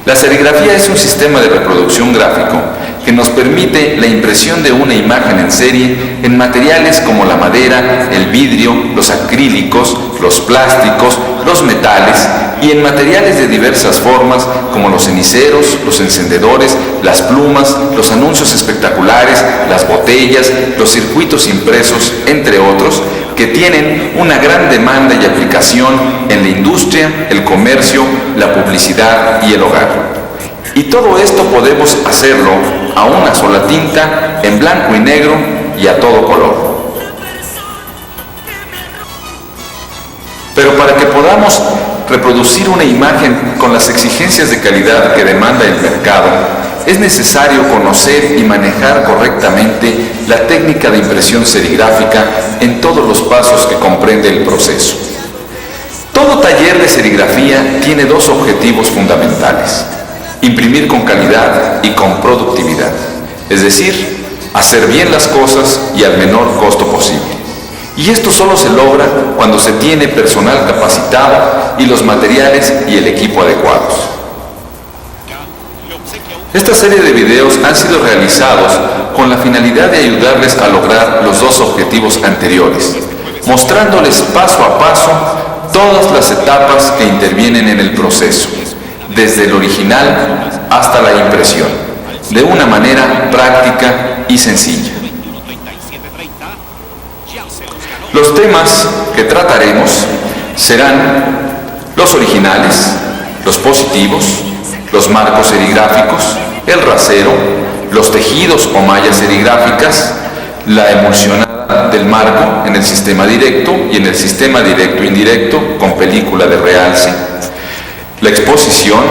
La serigrafía es un sistema de reproducción gráfico que nos permite la impresión de una imagen en serie en materiales como la madera, el vidrio, los acrílicos, los plásticos, los metales y en materiales de diversas formas como los ceniceros, los encendedores, las plumas, los anuncios espectaculares, las botellas, los circuitos impresos, entre otros, que tienen una gran demanda y aplicación en la industria, el comercio, la publicidad y el hogar. Y todo esto podemos hacerlo a una sola tinta, en blanco y negro y a todo color. Pero para que podamos reproducir una imagen con las exigencias de calidad que demanda el mercado, es necesario conocer y manejar correctamente la técnica de impresión serigráfica en todos los pasos que comprende el proceso. Todo taller de serigrafía tiene dos objetivos fundamentales: imprimir con calidad y con productividad, es decir, hacer bien las cosas y al menor costo posible. Y esto solo se logra cuando se tiene personal capacitado y los materiales y el equipo adecuados. Esta serie de videos han sido realizados con la finalidad de ayudarles a lograr los dos objetivos anteriores, mostrándoles paso a paso todas las etapas que intervienen en el proceso, desde el original hasta la impresión, de una manera práctica y sencilla. Los temas que trataremos serán los originales, los positivos, los marcos serigráficos, el rasero, los tejidos o mallas serigráficas, la emulsionada del marco en el sistema directo y en el sistema directo indirecto con película de realce, la exposición,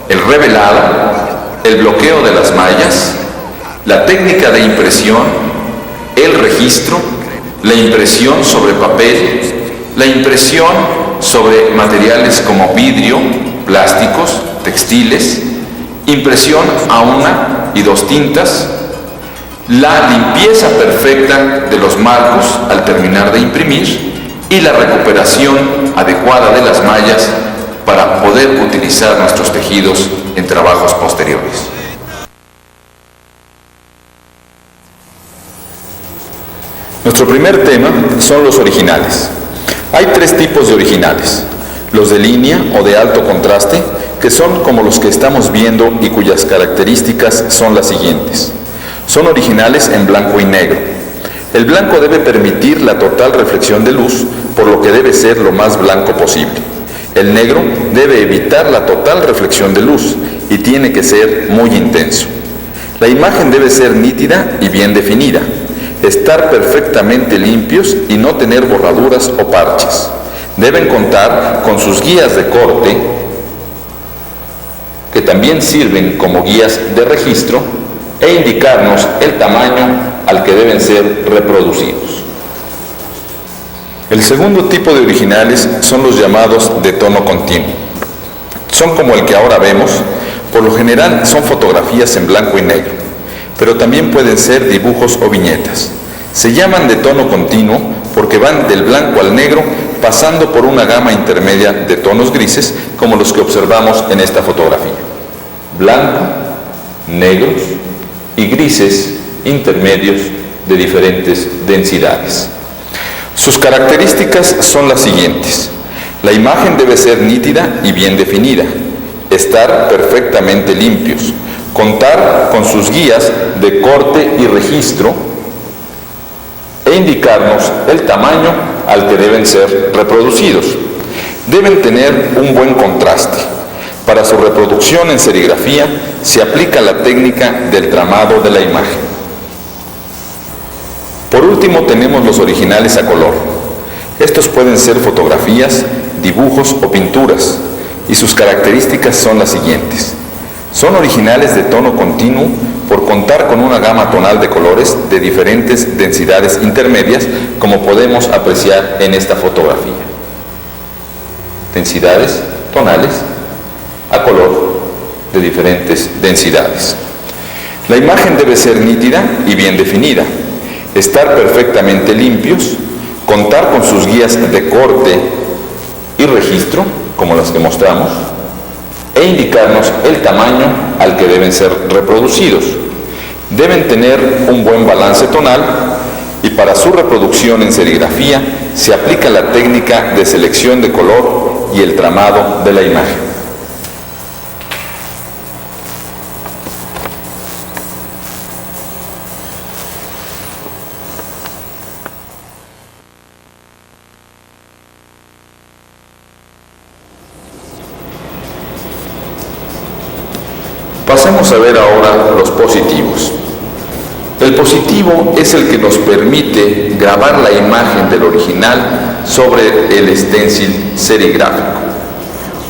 el revelado, el bloqueo de las mallas, la técnica de impresión, el registro, la impresión sobre papel, la impresión sobre materiales como vidrio, plásticos, textiles, impresión a una y dos tintas, la limpieza perfecta de los marcos al terminar de imprimir y la recuperación adecuada de las mallas para poder utilizar nuestros tejidos en trabajos posteriores. Nuestro primer tema son los originales. Hay tres tipos de originales: los de línea o de alto contraste, que son como los que estamos viendo y cuyas características son las siguientes. Son originales en blanco y negro. El blanco debe permitir la total reflexión de luz, por lo que debe ser lo más blanco posible. El negro debe evitar la total reflexión de luz y tiene que ser muy intenso. La imagen debe ser nítida y bien definida, estar perfectamente limpios y no tener borraduras o parches. Deben contar con sus guías de corte, que también sirven como guías de registro, e indicarnos el tamaño al que deben ser reproducidos. El segundo tipo de originales son los llamados de tono continuo. Son como el que ahora vemos. Por lo general son fotografías en blanco y negro, pero también pueden ser dibujos o viñetas. Se llaman de tono continuo porque van del blanco al negro, pasando por una gama intermedia de tonos grises, como los que observamos en esta fotografía: blanco, negros y grises intermedios de diferentes densidades. Sus características son las siguientes: la imagen debe ser nítida y bien definida, estar perfectamente limpios, contar con sus guías de corte y registro e indicarnos el tamaño al que deben ser reproducidos. Deben tener un buen contraste. Para su reproducción en serigrafía se aplica la técnica del tramado de la imagen. Por último tenemos los originales a color. Estos pueden ser fotografías, dibujos o pinturas, y sus características son las siguientes. Son originales de tono continuo por contar con una gama tonal de colores de diferentes densidades intermedias, como podemos apreciar en esta fotografía. Densidades tonales a color de diferentes densidades. La imagen debe ser nítida y bien definida, estar perfectamente limpios, contar con sus guías de corte y registro, como las que mostramos, e indicarnos el tamaño al que deben ser reproducidos. Deben tener un buen balance tonal y para su reproducción en serigrafía se aplica la técnica de selección de color y el tramado de la imagen. Pasemos a ver ahora los positivos. El positivo es el que nos permite grabar la imagen del original sobre el stencil serigráfico.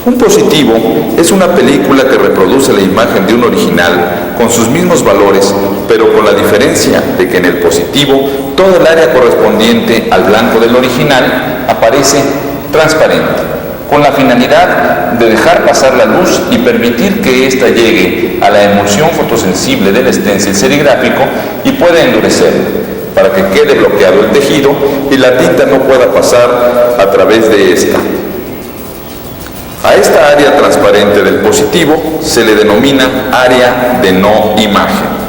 Un positivo es una película que reproduce la imagen de un original con sus mismos valores, pero con la diferencia de que en el positivo toda el área correspondiente al blanco del original aparece transparente, con la finalidad de dejar pasar la luz y permitir que ésta llegue a la emulsión fotosensible del stencil serigráfico y pueda endurecer, para que quede bloqueado el tejido y la tinta no pueda pasar a través de esta. A esta área transparente del positivo se le denomina área de no imagen.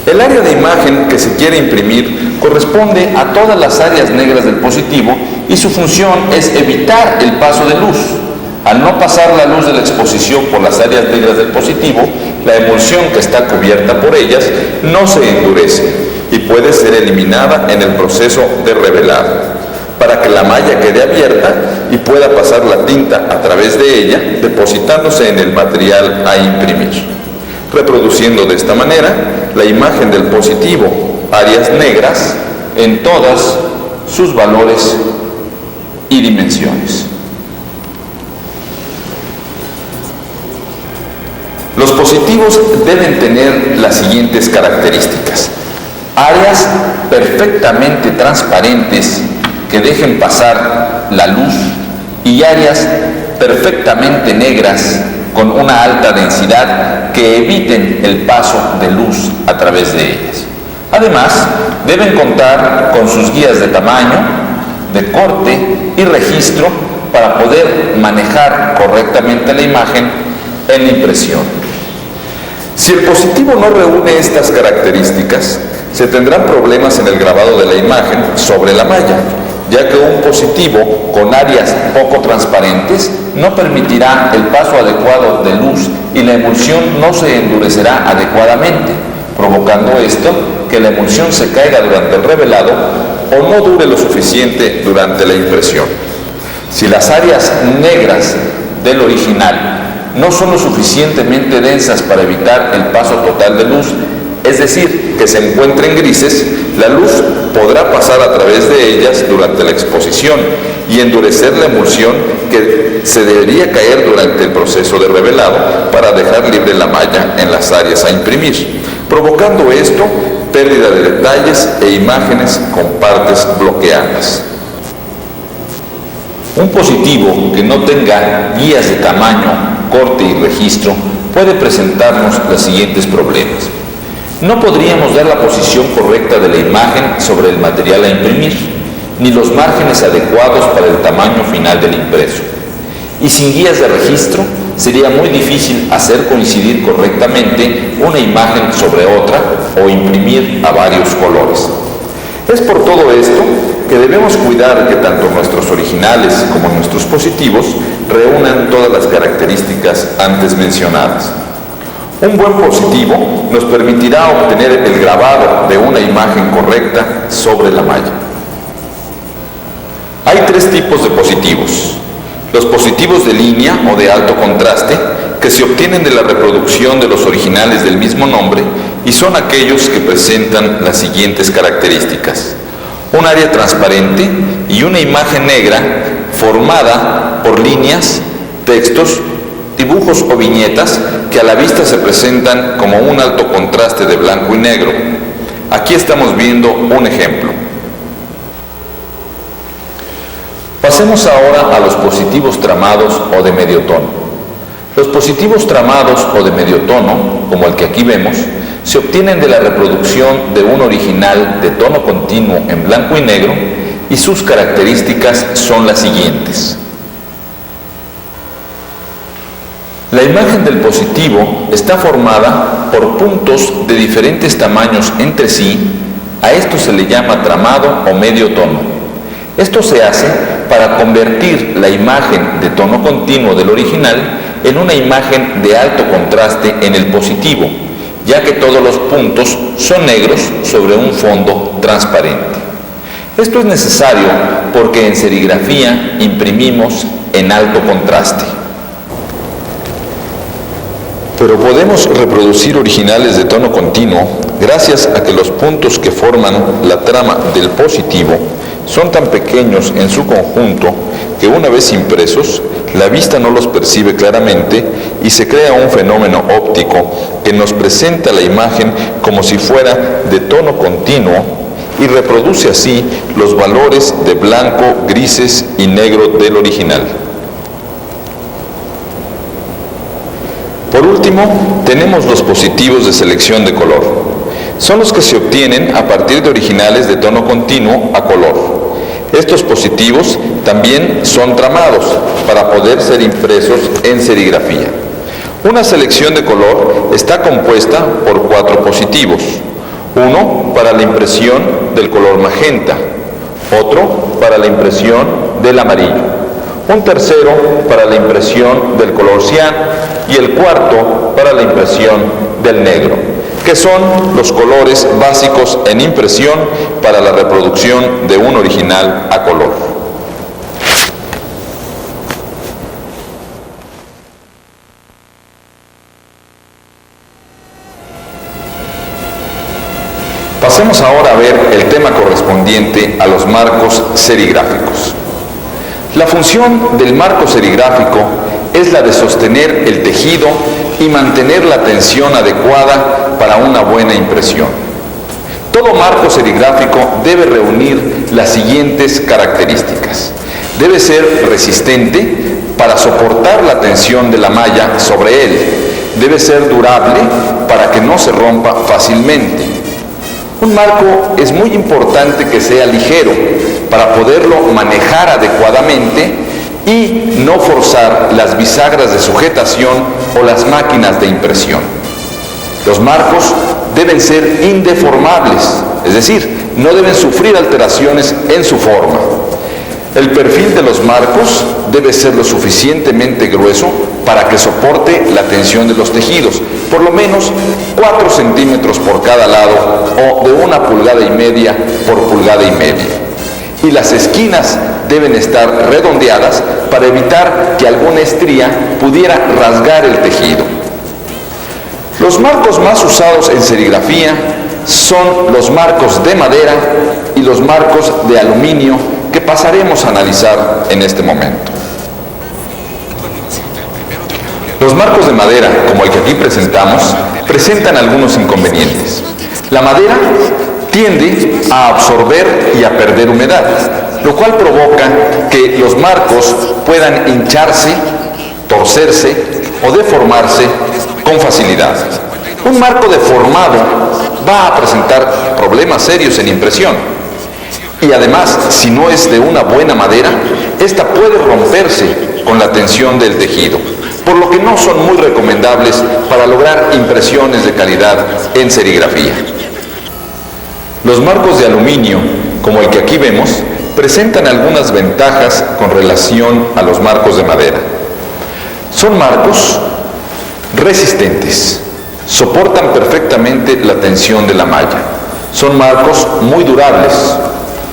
El área de imagen que se quiere imprimir corresponde a todas las áreas negras del positivo y su función es evitar el paso de luz. Al no pasar la luz de la exposición por las áreas negras del positivo, la emulsión que está cubierta por ellas no se endurece y puede ser eliminada en el proceso de revelado, para que la malla quede abierta y pueda pasar la tinta a través de ella, depositándose en el material a imprimir, reproduciendo de esta manera la imagen del positivo, áreas negras, en todas sus valores y dimensiones. Los positivos deben tener las siguientes características: áreas perfectamente transparentes que dejen pasar la luz y áreas perfectamente negras con una alta densidad que eviten el paso de luz a través de ellas. Además, deben contar con sus guías de tamaño, de corte y registro para poder manejar correctamente la imagen en la impresión. Si el positivo no reúne estas características, se tendrán problemas en el grabado de la imagen sobre la malla, ya que un positivo con áreas poco transparentes no permitirá el paso adecuado de luz y la emulsión no se endurecerá adecuadamente, provocando esto que la emulsión se caiga durante el revelado o no dure lo suficiente durante la impresión. Si las áreas negras del original no son lo suficientemente densas para evitar el paso total de luz, es decir, que se encuentren grises, la luz podrá pasar a través de ellas durante la exposición y endurecer la emulsión que se debería caer durante el proceso de revelado para dejar libre la malla en las áreas a imprimir, provocando esto pérdida de detalles e imágenes con partes bloqueadas. Un positivo que no tenga guías de tamaño, corte y registro puede presentarnos los siguientes problemas. No podríamos dar la posición correcta de la imagen sobre el material a imprimir, ni los márgenes adecuados para el tamaño final del impreso. Y sin guías de registro, sería muy difícil hacer coincidir correctamente una imagen sobre otra o imprimir a varios colores. Es por todo esto que debemos cuidar que tanto nuestros originales como nuestros positivos reúnan todas las características antes mencionadas. Un buen positivo nos permitirá obtener el grabado de una imagen correcta sobre la malla. Hay tres tipos de positivos: los positivos de línea o de alto contraste, que se obtienen de la reproducción de los originales del mismo nombre y son aquellos que presentan las siguientes características: un área transparente y una imagen negra formada por líneas, textos, dibujos o viñetas que a la vista se presentan como un alto contraste de blanco y negro. Aquí estamos viendo un ejemplo. Pasemos ahora a los positivos tramados o de medio tono. Los positivos tramados o de medio tono, como el que aquí vemos, se obtienen de la reproducción de un original de tono continuo en blanco y negro y sus características son las siguientes. La imagen del positivo está formada por puntos de diferentes tamaños entre sí. A esto se le llama tramado o medio tono. Esto se hace para convertir la imagen de tono continuo del original en una imagen de alto contraste en el positivo, ya que todos los puntos son negros sobre un fondo transparente. Esto es necesario porque en serigrafía imprimimos en alto contraste. Pero podemos reproducir originales de tono continuo gracias a que los puntos que forman la trama del positivo son tan pequeños en su conjunto que una vez impresos, la vista no los percibe claramente y se crea un fenómeno óptico que nos presenta la imagen como si fuera de tono continuo y reproduce así los valores de blanco, grises y negro del original. Por último, tenemos los positivos de selección de color. Son los que se obtienen a partir de originales de tono continuo a color. Estos positivos también son tramados para poder ser impresos en serigrafía. Una selección de color está compuesta por 4 positivos. Uno para la impresión del color magenta, otro para la impresión del amarillo, un tercero para la impresión del color cian y el cuarto para la impresión del negro, que son los colores básicos en impresión para la reproducción de un original a color. Pasemos ahora a ver el tema correspondiente a los marcos serigráficos. La función del marco serigráfico es la de sostener el tejido y mantener la tensión adecuada para una buena impresión. Todo marco serigráfico debe reunir las siguientes características. Debe ser resistente para soportar la tensión de la malla sobre él. Debe ser durable para que no se rompa fácilmente. Un marco es muy importante que sea ligero para poderlo manejar adecuadamente y no forzar las bisagras de sujetación o las máquinas de impresión. Los marcos deben ser indeformables, es decir, no deben sufrir alteraciones en su forma. El perfil de los marcos debe ser lo suficientemente grueso para que soporte la tensión de los tejidos, por lo menos 4 centímetros por cada lado o de 1,5 pulgadas por 1,5 pulgadas. Y las esquinas deben estar redondeadas para evitar que alguna estría pudiera rasgar el tejido. Los marcos más usados en serigrafía son los marcos de madera y los marcos de aluminio que pasaremos a analizar en este momento. Los marcos de madera, como el que aquí presentamos, presentan algunos inconvenientes. La madera tiende a absorber y a perder humedad, lo cual provoca que los marcos puedan hincharse, torcerse o deformarse con facilidad. Un marco deformado va a presentar problemas serios en impresión. Y además, si no es de una buena madera, esta puede romperse con la tensión del tejido, por lo que no son muy recomendables para lograr impresiones de calidad en serigrafía. Los marcos de aluminio, como el que aquí vemos, presentan algunas ventajas con relación a los marcos de madera. Son marcos resistentes, soportan perfectamente la tensión de la malla. Son marcos muy durables,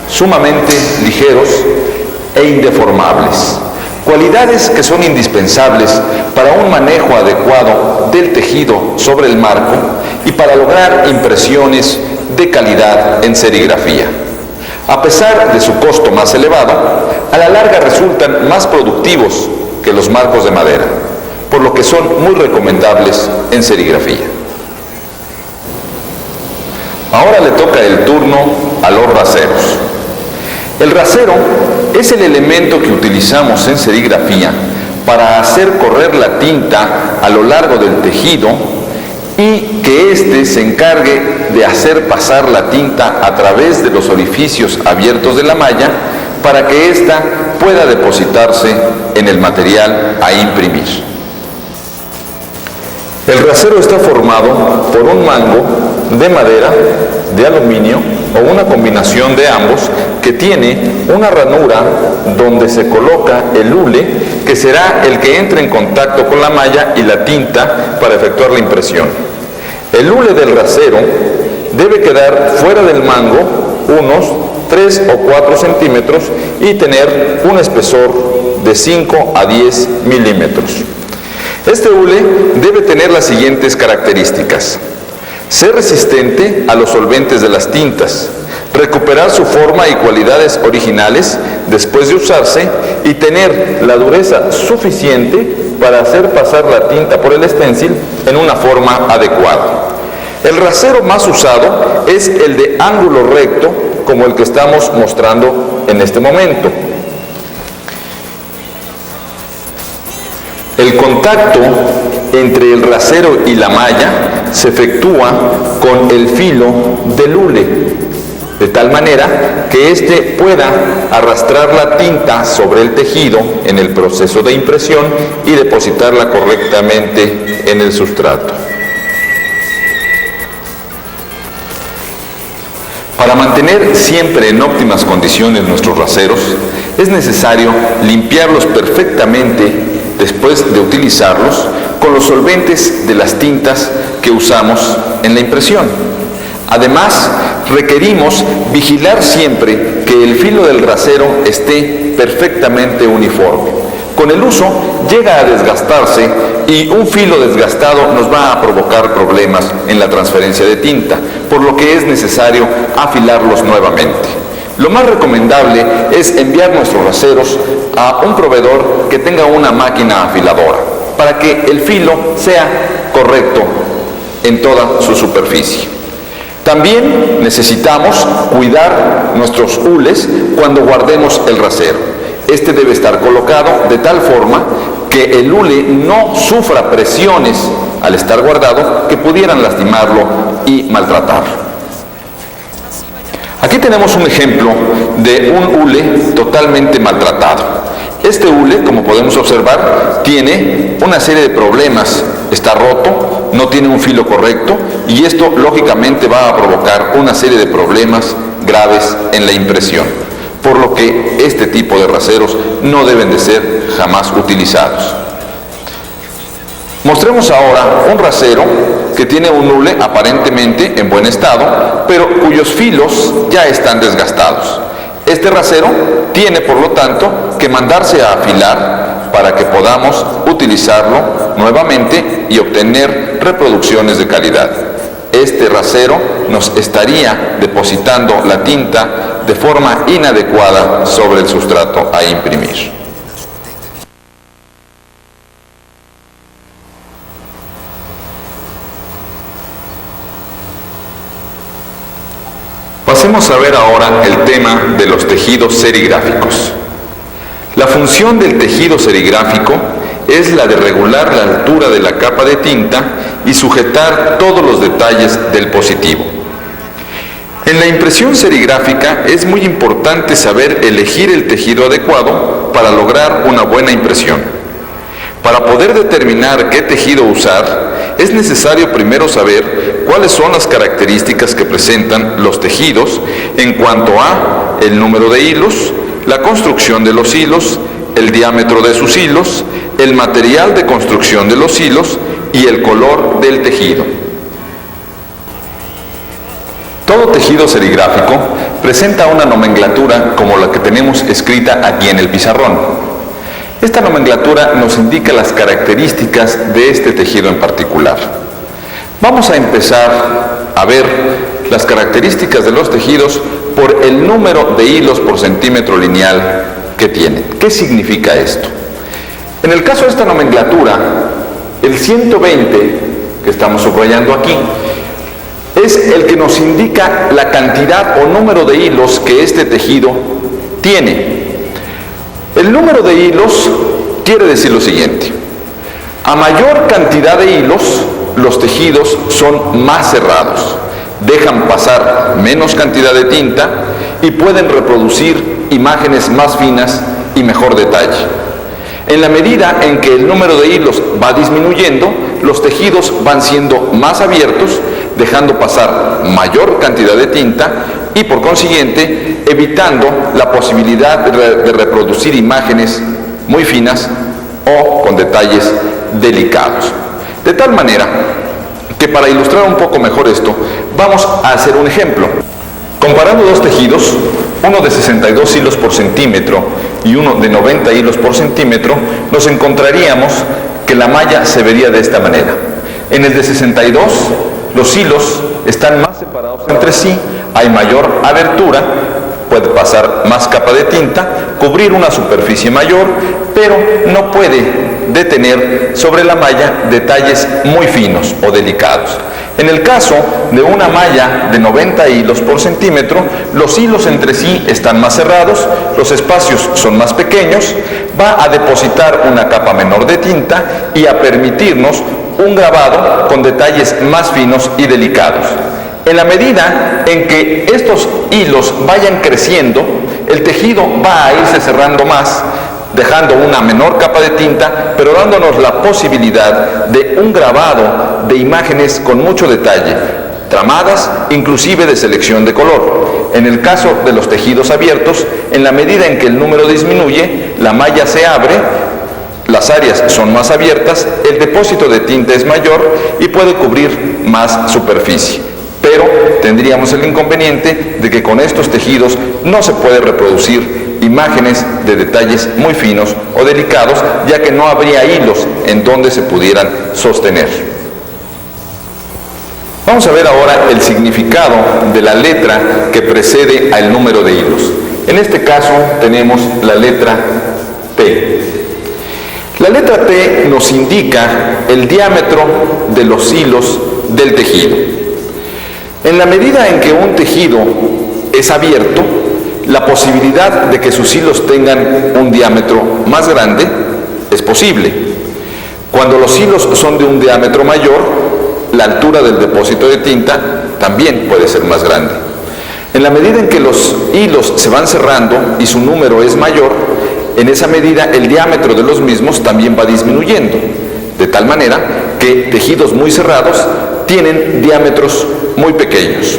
sumamente ligeros e indeformables, cualidades que son indispensables para un manejo adecuado del tejido sobre el marco y para lograr impresiones de calidad en serigrafía. A pesar de su costo más elevado, a la larga resultan más productivos que los marcos de madera, por lo que son muy recomendables en serigrafía. Ahora le toca el turno a los raseros. El rasero es el elemento que utilizamos en serigrafía para hacer correr la tinta a lo largo del tejido y que éste se encargue de hacer pasar la tinta a través de los orificios abiertos de la malla para que ésta pueda depositarse en el material a imprimir. El rasero está formado por un mango de madera, de aluminio o una combinación de ambos que tiene una ranura donde se coloca el hule que será el que entre en contacto con la malla y la tinta para efectuar la impresión. El hule del rasero debe quedar fuera del mango unos 3 o 4 centímetros y tener un espesor de 5 a 10 milímetros. Este hule debe tener las siguientes características: ser resistente a los solventes de las tintas, recuperar su forma y cualidades originales después de usarse y tener la dureza suficiente para hacer pasar la tinta por el stencil en una forma adecuada. El rasero más usado es el de ángulo recto, como el que estamos mostrando en este momento. El contacto entre el rasero y la malla se efectúa con el filo del hule, de tal manera que éste pueda arrastrar la tinta sobre el tejido en el proceso de impresión y depositarla correctamente en el sustrato. Para mantener siempre en óptimas condiciones nuestros raseros, es necesario limpiarlos perfectamente después de utilizarlos con los solventes de las tintas que usamos en la impresión. Además, requerimos vigilar siempre que el filo del rasero esté perfectamente uniforme. Con el uso llega a desgastarse y un filo desgastado nos va a provocar problemas en la transferencia de tinta, por lo que es necesario afilarlos nuevamente. Lo más recomendable es enviar nuestros raseros a un proveedor que tenga una máquina afiladora para que el filo sea correcto en toda su superficie. También necesitamos cuidar nuestros hules cuando guardemos el rasero. Este debe estar colocado de tal forma que el hule no sufra presiones al estar guardado que pudieran lastimarlo y maltratarlo. Aquí tenemos un ejemplo de un hule totalmente maltratado. Este hule, como podemos observar, tiene una serie de problemas. Está roto, no tiene un filo correcto y esto lógicamente va a provocar una serie de problemas graves en la impresión, por lo que este tipo de raseros no deben de ser jamás utilizados. Mostremos ahora un rasero que tiene un hule aparentemente en buen estado, pero cuyos filos ya están desgastados. Este rasero tiene, por lo tanto, que mandarse a afilar para que podamos utilizarlo nuevamente y obtener reproducciones de calidad. Este rasero nos estaría depositando la tinta de forma inadecuada sobre el sustrato a imprimir. Pasemos a ver ahora el tema de los tejidos serigráficos. La función del tejido serigráfico es la de regular la altura de la capa de tinta y sujetar todos los detalles del positivo. En la impresión serigráfica es muy importante saber elegir el tejido adecuado para lograr una buena impresión. Para poder determinar qué tejido usar, es necesario primero saber cuáles son las características que presentan los tejidos en cuanto a el número de hilos, la construcción de los hilos, el diámetro de sus hilos, el material de construcción de los hilos y el color del tejido. Todo tejido serigráfico presenta una nomenclatura como la que tenemos escrita aquí en el pizarrón. Esta nomenclatura nos indica las características de este tejido en particular. Vamos a empezar a ver las características de los tejidos por el número de hilos por centímetro lineal que tienen. ¿Qué significa esto? En el caso de esta nomenclatura, el 120 que estamos subrayando aquí es el que nos indica la cantidad o número de hilos que este tejido tiene. El número de hilos quiere decir lo siguiente: a mayor cantidad de hilos, los tejidos son más cerrados, dejan pasar menos cantidad de tinta y pueden reproducir imágenes más finas y mejor detalle. En la medida en que el número de hilos va disminuyendo, los tejidos van siendo más abiertos, dejando pasar mayor cantidad de tinta y por consiguiente evitando la posibilidad de reproducir imágenes muy finas o con detalles delicados. De tal manera que para ilustrar un poco mejor esto, vamos a hacer un ejemplo. Comparando dos tejidos, uno de 62 hilos por centímetro y uno de 90 hilos por centímetro, nos encontraríamos que la malla se vería de esta manera. En el de 62, los hilos están más separados entre sí, hay mayor abertura, puede pasar más capa de tinta, cubrir una superficie mayor, pero no puede detener sobre la malla detalles muy finos o delicados. En el caso de una malla de 90 hilos por centímetro, los hilos entre sí están más cerrados, los espacios son más pequeños, va a depositar una capa menor de tinta y a permitirnos un grabado con detalles más finos y delicados. En la medida en que estos hilos vayan creciendo, el tejido va a irse cerrando más, dejando una menor capa de tinta, pero dándonos la posibilidad de un grabado de imágenes con mucho detalle, tramadas, inclusive de selección de color. En el caso de los tejidos abiertos, en la medida en que el número disminuye, la malla se abre, las áreas son más abiertas, el depósito de tinta es mayor y puede cubrir más superficie. Pero tendríamos el inconveniente de que con estos tejidos no se puede reproducir imágenes de detalles muy finos o delicados, ya que no habría hilos en donde se pudieran sostener. Vamos a ver ahora el significado de la letra que precede al número de hilos. En este caso tenemos la letra T. La letra T nos indica el diámetro de los hilos del tejido. En la medida en que un tejido es abierto, la posibilidad de que sus hilos tengan un diámetro más grande es posible. Cuando los hilos son de un diámetro mayor, la altura del depósito de tinta también puede ser más grande. En la medida en que los hilos se van cerrando y su número es mayor, en esa medida el diámetro de los mismos también va disminuyendo, de tal manera que tejidos muy cerrados tienen diámetros muy pequeños.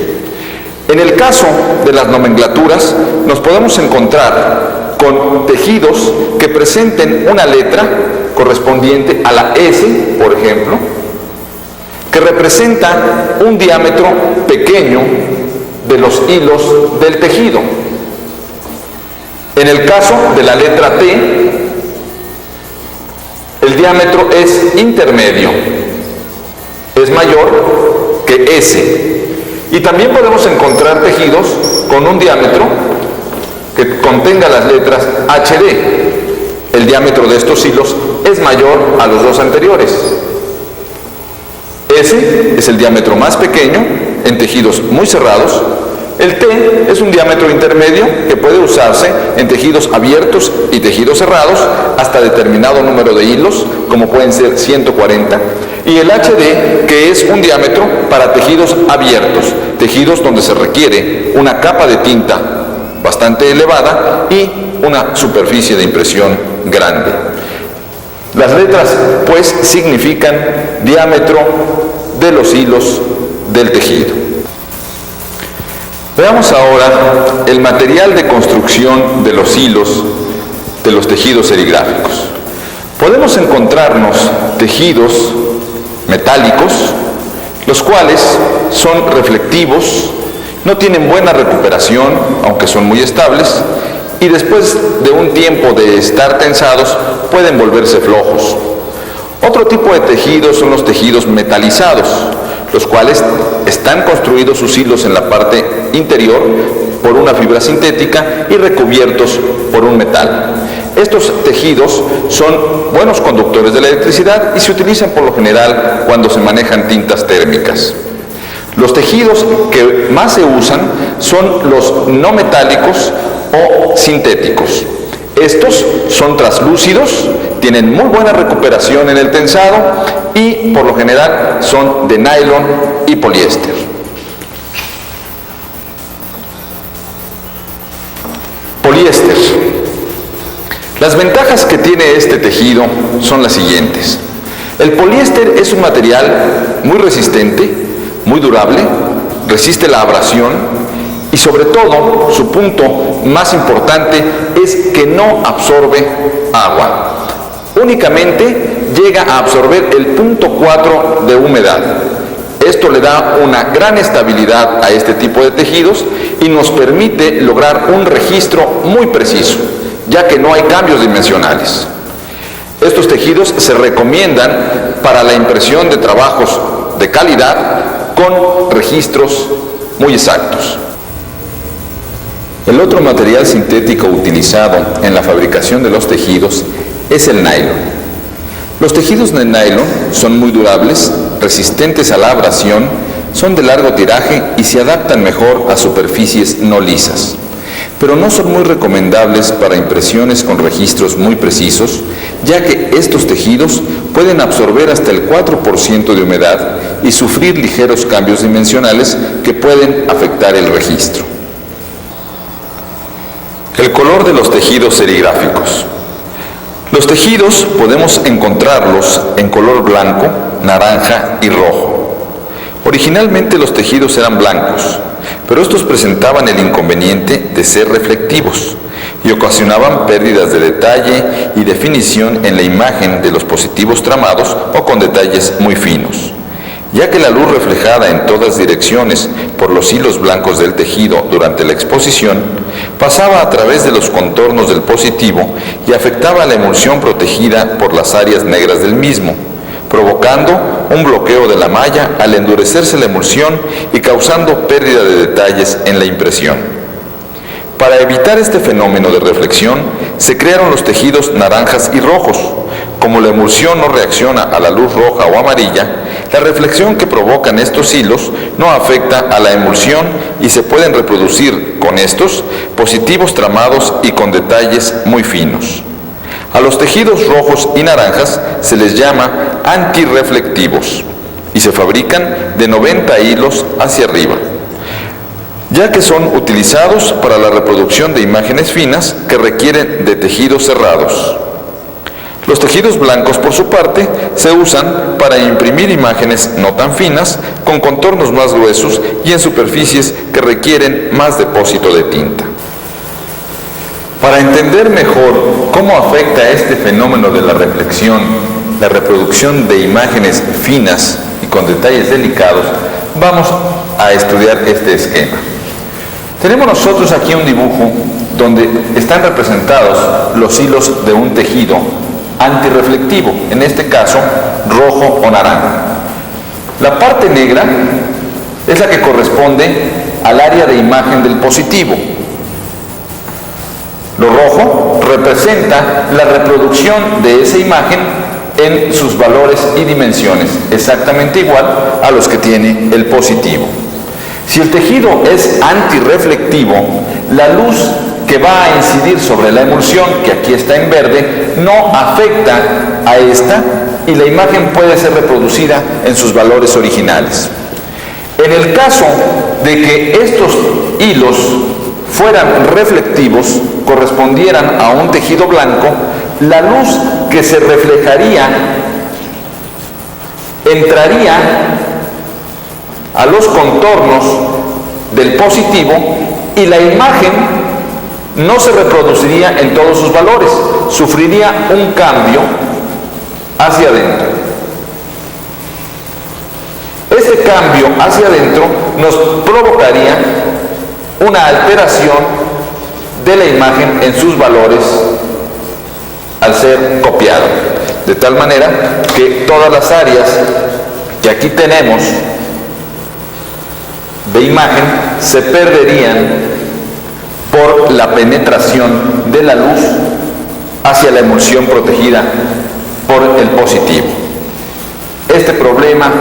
En el caso de las nomenclaturas, nos podemos encontrar con tejidos que presenten una letra correspondiente a la S, por ejemplo, que representa un diámetro pequeño de los hilos del tejido. En el caso de la letra T, el diámetro es intermedio, es mayor que S. Y también podemos encontrar tejidos con un diámetro que contenga las letras HD. El diámetro de estos hilos es mayor a los dos anteriores. S es el diámetro más pequeño en tejidos muy cerrados. El T es un diámetro intermedio que puede usarse en tejidos abiertos y tejidos cerrados hasta determinado número de hilos, como pueden ser 140. Y el HD, que es un diámetro para tejidos abiertos, tejidos donde se requiere una capa de tinta bastante elevada y una superficie de impresión grande. Las letras, pues, significan diámetro de los hilos del tejido. Veamos ahora el material de construcción de los hilos de los tejidos serigráficos. Podemos encontrarnos tejidos metálicos, los cuales son reflectivos, no tienen buena recuperación, aunque son muy estables, y después de un tiempo de estar tensados pueden volverse flojos. Otro tipo de tejidos son los tejidos metalizados, los cuales están construidos sus hilos en la parte interior por una fibra sintética y recubiertos por un metal. Estos tejidos son buenos conductores de la electricidad y se utilizan por lo general cuando se manejan tintas térmicas. Los tejidos que más se usan son los no metálicos o sintéticos. Estos son translúcidos, tienen muy buena recuperación en el tensado y por lo general son de nylon y poliéster. Poliéster. Las ventajas que tiene este tejido son las siguientes. El poliéster es un material muy resistente, muy durable, resiste la abrasión y sobre todo, su punto más importante es que no absorbe agua. Únicamente llega a absorber el 0.4 de humedad. Esto le da una gran estabilidad a este tipo de tejidos y nos permite lograr un registro muy preciso, ya que no hay cambios dimensionales. Estos tejidos se recomiendan para la impresión de trabajos de calidad con registros muy exactos. El otro material sintético utilizado en la fabricación de los tejidos es el nylon. Los tejidos de nylon son muy durables, resistentes a la abrasión, son de largo tiraje y se adaptan mejor a superficies no lisas, pero no son muy recomendables para impresiones con registros muy precisos, ya que estos tejidos pueden absorber hasta el 4% de humedad y sufrir ligeros cambios dimensionales que pueden afectar el registro. El color de los tejidos serigráficos. Los tejidos podemos encontrarlos en color blanco, naranja y rojo. Originalmente los tejidos eran blancos, pero estos presentaban el inconveniente de ser reflectivos y ocasionaban pérdidas de detalle y definición en la imagen de los positivos tramados o con detalles muy finos, ya que la luz reflejada en todas direcciones por los hilos blancos del tejido durante la exposición pasaba a través de los contornos del positivo y afectaba a la emulsión protegida por las áreas negras del mismo, provocando un bloqueo de la malla al endurecerse la emulsión y causando pérdida de detalles en la impresión. Para evitar este fenómeno de reflexión, se crearon los tejidos naranjas y rojos. Como la emulsión no reacciona a la luz roja o amarilla, la reflexión que provocan estos hilos no afecta a la emulsión y se pueden reproducir con estos positivos tramados y con detalles muy finos. A los tejidos rojos y naranjas se les llama antirreflectivos y se fabrican de 90 hilos hacia arriba, ya que son utilizados para la reproducción de imágenes finas que requieren de tejidos cerrados. Los tejidos blancos, por su parte, se usan para imprimir imágenes no tan finas, con contornos más gruesos y en superficies que requieren más depósito de tinta. Para entender mejor cómo afecta este fenómeno de la reflexión, la reproducción de imágenes finas y con detalles delicados, vamos a estudiar este esquema. Tenemos nosotros aquí un dibujo donde están representados los hilos de un tejido antirreflectivo, en este caso rojo o naranja. La parte negra es la que corresponde al área de imagen del positivo. Lo rojo representa la reproducción de esa imagen en sus valores y dimensiones, exactamente igual a los que tiene el positivo. Si el tejido es antirreflectivo, la luz que va a incidir sobre la emulsión, que aquí está en verde, no afecta a esta y la imagen puede ser reproducida en sus valores originales. En el caso de que estos hilos fueran reflectivos, correspondieran a un tejido blanco, la luz que se reflejaría entraría a los contornos del positivo y la imagen no se reproduciría en todos sus valores, sufriría un cambio hacia adentro. Este cambio hacia adentro nos provocaría una alteración de la imagen en sus valores al ser copiado, de tal manera que todas las áreas que aquí tenemos de imagen se perderían por la penetración de la luz hacia la emulsión protegida por el positivo. Este problema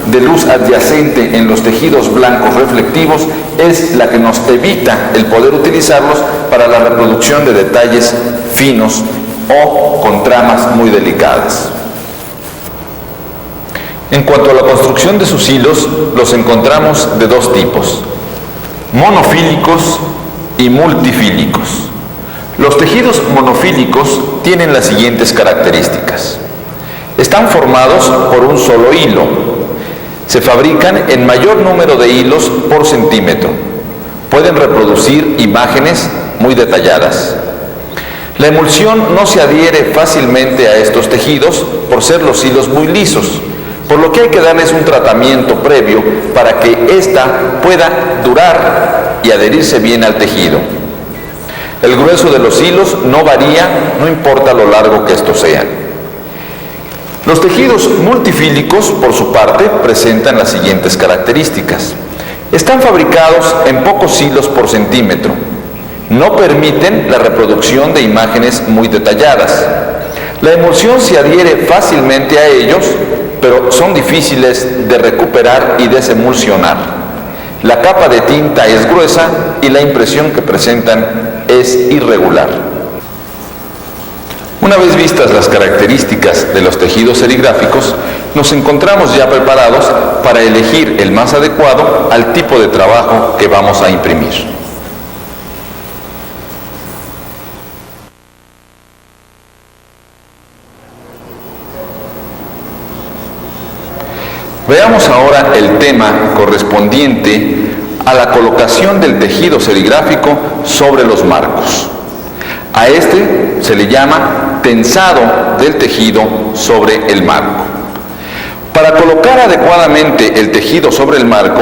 de luz adyacente en los tejidos blancos reflectivos es la que nos evita el poder utilizarlos para la reproducción de detalles finos o con tramas muy delicadas. En cuanto a la construcción de sus hilos, los encontramos de dos tipos: monofílicos y multifílicos. Los tejidos monofílicos tienen las siguientes características. Están formados por un solo hilo. Se fabrican en mayor número de hilos por centímetro. Pueden reproducir imágenes muy detalladas. La emulsión no se adhiere fácilmente a estos tejidos por ser los hilos muy lisos, por lo que hay que darles un tratamiento previo para que ésta pueda durar y adherirse bien al tejido. El grueso de los hilos no varía, no importa lo largo que estos sean. Los tejidos multifílicos, por su parte, presentan las siguientes características. Están fabricados en pocos hilos por centímetro. No permiten la reproducción de imágenes muy detalladas. La emulsión se adhiere fácilmente a ellos, pero son difíciles de recuperar y desemulsionar. La capa de tinta es gruesa y la impresión que presentan es irregular. Una vez vistas las características de los tejidos serigráficos, nos encontramos ya preparados para elegir el más adecuado al tipo de trabajo que vamos a imprimir. Veamos ahora el tema correspondiente a la colocación del tejido serigráfico sobre los marcos. A este se le llama tensado del tejido sobre el marco. Para colocar adecuadamente el tejido sobre el marco,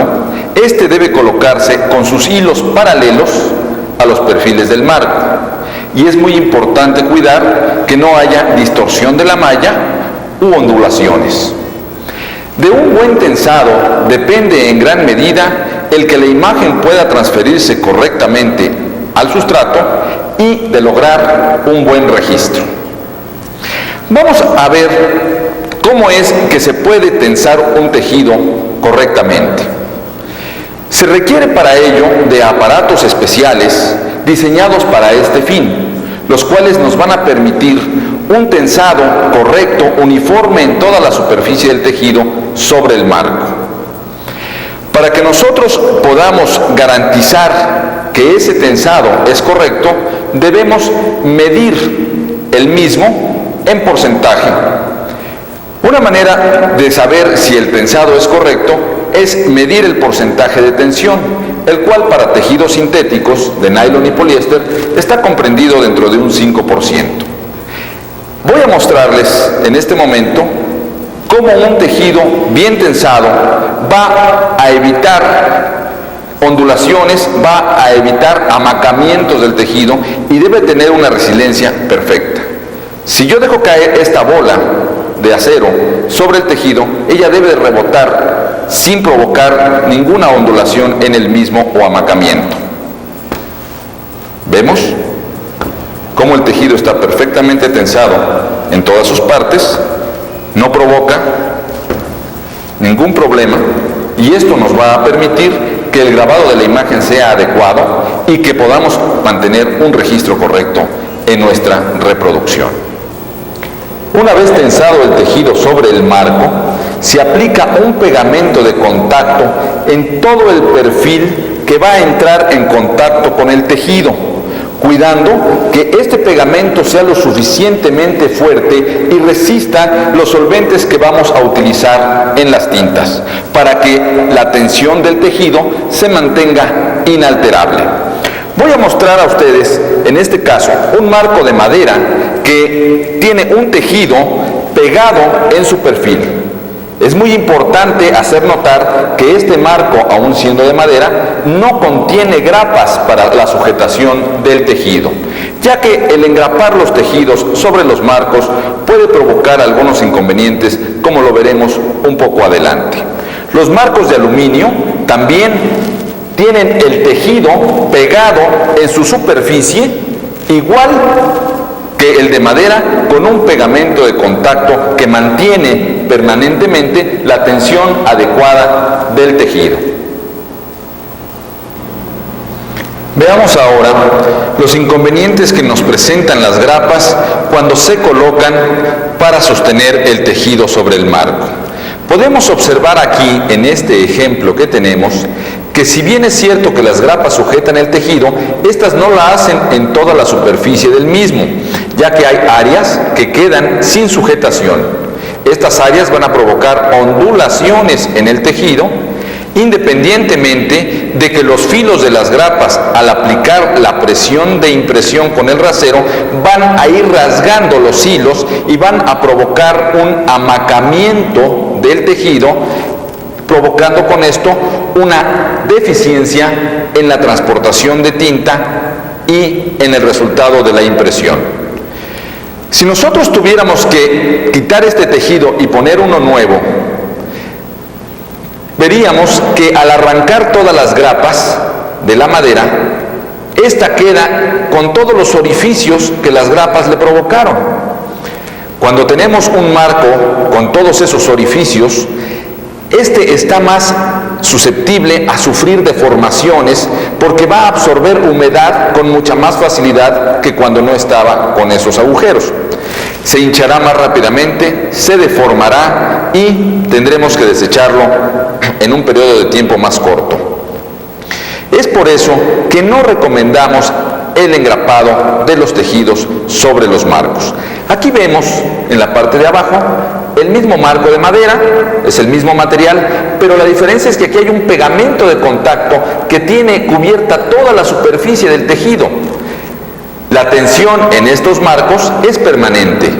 este debe colocarse con sus hilos paralelos a los perfiles del marco. Y es muy importante cuidar que no haya distorsión de la malla u ondulaciones. De un buen tensado depende en gran medida el que la imagen pueda transferirse correctamente al sustrato y de lograr un buen registro. Vamos a ver cómo es que se puede tensar un tejido correctamente. Se requiere para ello de aparatos especiales diseñados para este fin, los cuales nos van a permitir un tensado correcto, uniforme en toda la superficie del tejido sobre el marco. Para que nosotros podamos garantizar que ese tensado es correcto, debemos medir el mismo en porcentaje. Una manera de saber si el tensado es correcto es medir el porcentaje de tensión, el cual para tejidos sintéticos de nylon y poliéster está comprendido dentro de un 5%. Voy a mostrarles en este momento cómo un tejido bien tensado va a evitar ondulaciones, va a evitar amacamientos del tejido y debe tener una resiliencia perfecta. Si yo dejo caer esta bola de acero sobre el tejido, ella debe rebotar sin provocar ninguna ondulación en el mismo o amacamiento. ¿Vemos cómo el tejido está perfectamente tensado en todas sus partes? No provoca ningún problema y esto nos va a permitir que el grabado de la imagen sea adecuado y que podamos mantener un registro correcto en nuestra reproducción. Una vez tensado el tejido sobre el marco, se aplica un pegamento de contacto en todo el perfil que va a entrar en contacto con el tejido, cuidando que este pegamento sea lo suficientemente fuerte y resista los solventes que vamos a utilizar en las tintas, para que la tensión del tejido se mantenga inalterable. Voy a mostrar a ustedes, en este caso, un marco de madera que tiene un tejido pegado en su perfil. Es muy importante hacer notar que este marco, aun siendo de madera, no contiene grapas para la sujetación del tejido, ya que el engrapar los tejidos sobre los marcos puede provocar algunos inconvenientes, como lo veremos un poco adelante. Los marcos de aluminio también tienen el tejido pegado en su superficie, igual que el de madera, con un pegamento de contacto que mantiene permanentemente la tensión adecuada del tejido. Veamos ahora los inconvenientes que nos presentan las grapas cuando se colocan para sostener el tejido sobre el marco. Podemos observar aquí, en este ejemplo que tenemos, que si bien es cierto que las grapas sujetan el tejido, estas no la hacen en toda la superficie del mismo, ya que hay áreas que quedan sin sujetación. Estas áreas van a provocar ondulaciones en el tejido, independientemente de que los filos de las grapas, al aplicar la presión de impresión con el rasero, van a ir rasgando los hilos y van a provocar un amacamiento del tejido, provocando con esto una deficiencia en la transportación de tinta y en el resultado de la impresión. Si nosotros tuviéramos que quitar este tejido y poner uno nuevo, veríamos que al arrancar todas las grapas de la madera, esta queda con todos los orificios que las grapas le provocaron. Cuando tenemos un marco con todos esos orificios, este está más susceptible a sufrir deformaciones porque va a absorber humedad con mucha más facilidad que cuando no estaba con esos agujeros. Se hinchará más rápidamente, se deformará y tendremos que desecharlo en un periodo de tiempo más corto. Es por eso que no recomendamos el engrapado de los tejidos sobre los marcos. Aquí vemos en la parte de abajo el mismo marco de madera, es el mismo material, pero la diferencia es que aquí hay un pegamento de contacto que tiene cubierta toda la superficie del tejido. La tensión en estos marcos es permanente.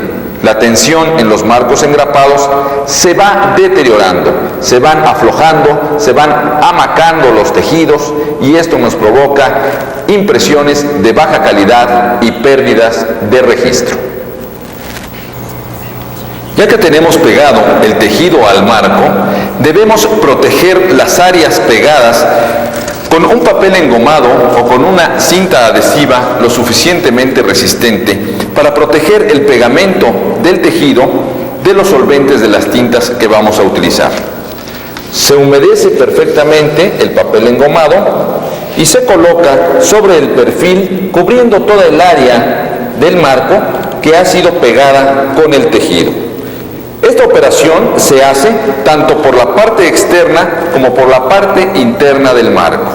La tensión en los marcos engrapados se va deteriorando, se van aflojando, se van amacando los tejidos y esto nos provoca impresiones de baja calidad y pérdidas de registro. Ya que tenemos pegado el tejido al marco, debemos proteger las áreas pegadas con un papel engomado o con una cinta adhesiva lo suficientemente resistente para proteger el pegamento del tejido de los solventes de las tintas que vamos a utilizar. Se humedece perfectamente el papel engomado y se coloca sobre el perfil cubriendo toda el área del marco que ha sido pegada con el tejido. Esta operación se hace tanto por la parte externa como por la parte interna del marco.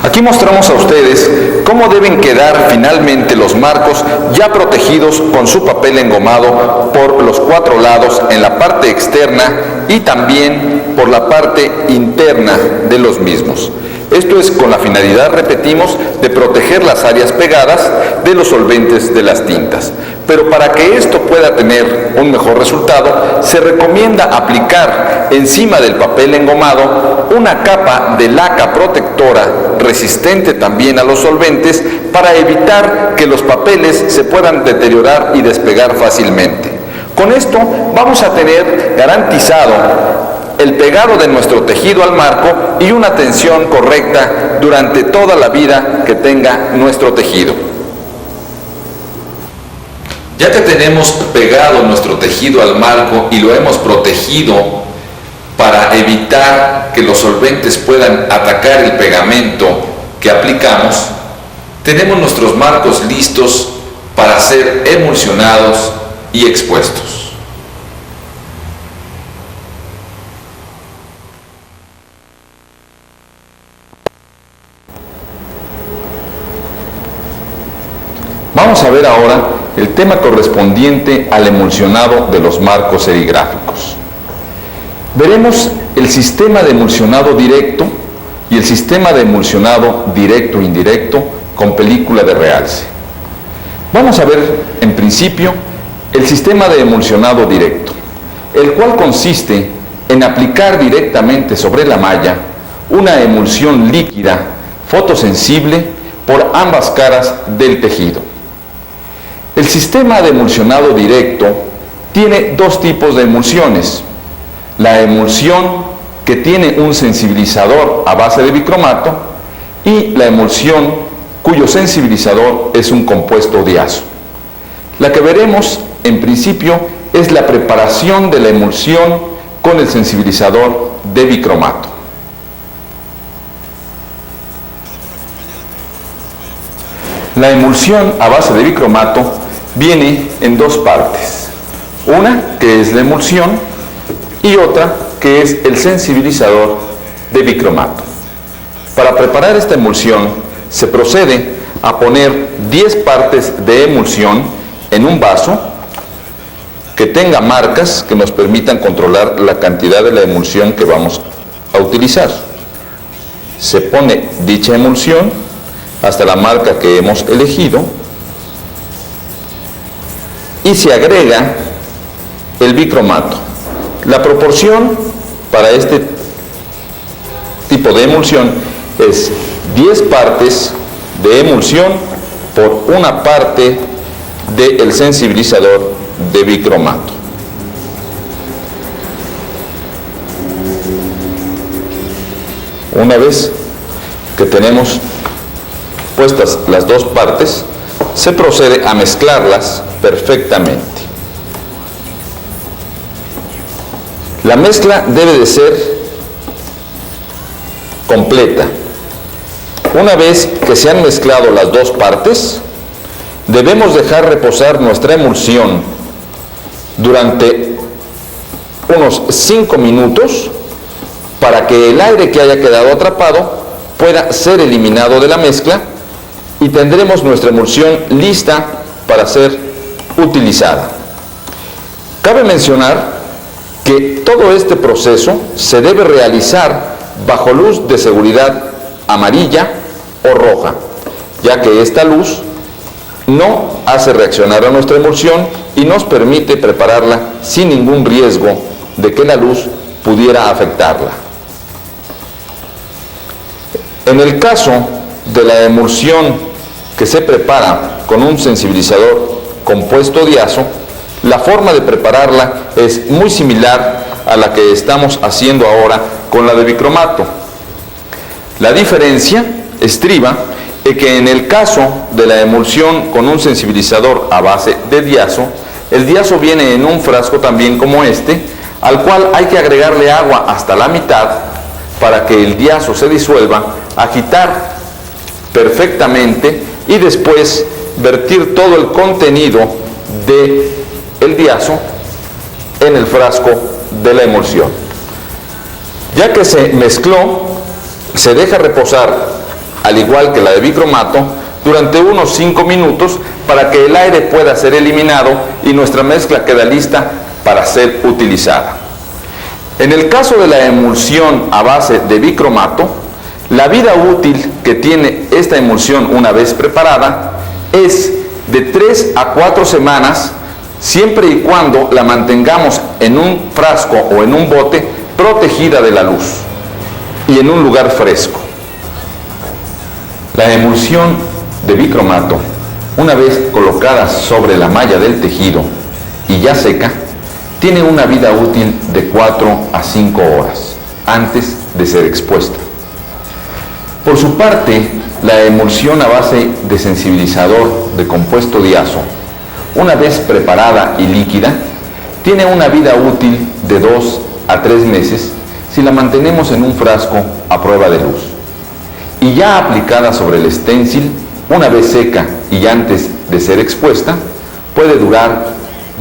Aquí mostramos a ustedes cómo deben quedar finalmente los marcos ya protegidos con su papel engomado por los 4 lados en la parte externa y también por la parte interna de los mismos. Esto es con la finalidad, repetimos, de proteger las áreas pegadas de los solventes de las tintas. Pero para que esto pueda tener un mejor resultado, se recomienda aplicar encima del papel engomado una capa de laca protectora resistente también a los solventes para evitar que los papeles se puedan deteriorar y despegar fácilmente. Con esto vamos a tener garantizado el pegado de nuestro tejido al marco y una tensión correcta durante toda la vida que tenga nuestro tejido. Ya que tenemos pegado nuestro tejido al marco y lo hemos protegido para evitar que los solventes puedan atacar el pegamento que aplicamos, tenemos nuestros marcos listos para ser emulsionados y expuestos. Vamos a ver ahora el tema correspondiente al emulsionado de los marcos serigráficos. Veremos el sistema de emulsionado directo y el sistema de emulsionado directo e indirecto con película de realce. Vamos a ver en principio el sistema de emulsionado directo, el cual consiste en aplicar directamente sobre la malla una emulsión líquida fotosensible por ambas caras del tejido. El sistema de emulsionado directo tiene 2 tipos de emulsiones. La emulsión que tiene un sensibilizador a base de bicromato y la emulsión cuyo sensibilizador es un compuesto diazo. La que veremos en principio es la preparación de la emulsión con el sensibilizador de bicromato. La emulsión a base de bicromato viene en 2 partes. Una que es la emulsión y otra que es el sensibilizador de bicromato. Para preparar esta emulsión se procede a poner 10 partes de emulsión en un vaso que tenga marcas que nos permitan controlar la cantidad de la emulsión que vamos a utilizar. Se pone dicha emulsión hasta la marca que hemos elegido y se agrega el bicromato. La proporción para este tipo de emulsión es 10 partes de emulsión por una parte del sensibilizador de bicromato. Una vez que tenemos puestas las dos partes, se procede a mezclarlas perfectamente. La mezcla debe de ser completa. Una vez que se han mezclado las dos partes, debemos dejar reposar nuestra emulsión durante unos 5 minutos para que el aire que haya quedado atrapado pueda ser eliminado de la mezcla y tendremos nuestra emulsión lista para ser utilizada. Cabe mencionar que todo este proceso se debe realizar bajo luz de seguridad amarilla o roja, ya que esta luz no hace reaccionar a nuestra emulsión y nos permite prepararla sin ningún riesgo de que la luz pudiera afectarla. En el caso de la emulsión que se prepara con un sensibilizador compuesto diazo, la forma de prepararla es muy similar a la que estamos haciendo ahora con la de bicromato. La diferencia estriba en que en el caso de la emulsión con un sensibilizador a base de diazo, el diazo viene en un frasco también como este, al cual hay que agregarle agua hasta la mitad para que el diazo se disuelva, agitar perfectamente y después vertir todo el contenido del diazo en el frasco de la emulsión. Ya que se mezcló, se deja reposar, al igual que la de bicromato, durante unos 5 minutos para que el aire pueda ser eliminado y nuestra mezcla queda lista para ser utilizada. En el caso de la emulsión a base de bicromato, la vida útil que tiene esta emulsión una vez preparada es de 3 a 4 semanas, siempre y cuando la mantengamos en un frasco o en un bote protegida de la luz y en un lugar fresco. La emulsión de bicromato, una vez colocada sobre la malla del tejido y ya seca, tiene una vida útil de 4 a 5 horas antes de ser expuesta. Por su parte, la emulsión a base de sensibilizador de compuesto diazo, una vez preparada y líquida, tiene una vida útil de 2 a 3 meses si la mantenemos en un frasco a prueba de luz. Y ya aplicada sobre el stencil, una vez seca y antes de ser expuesta, puede durar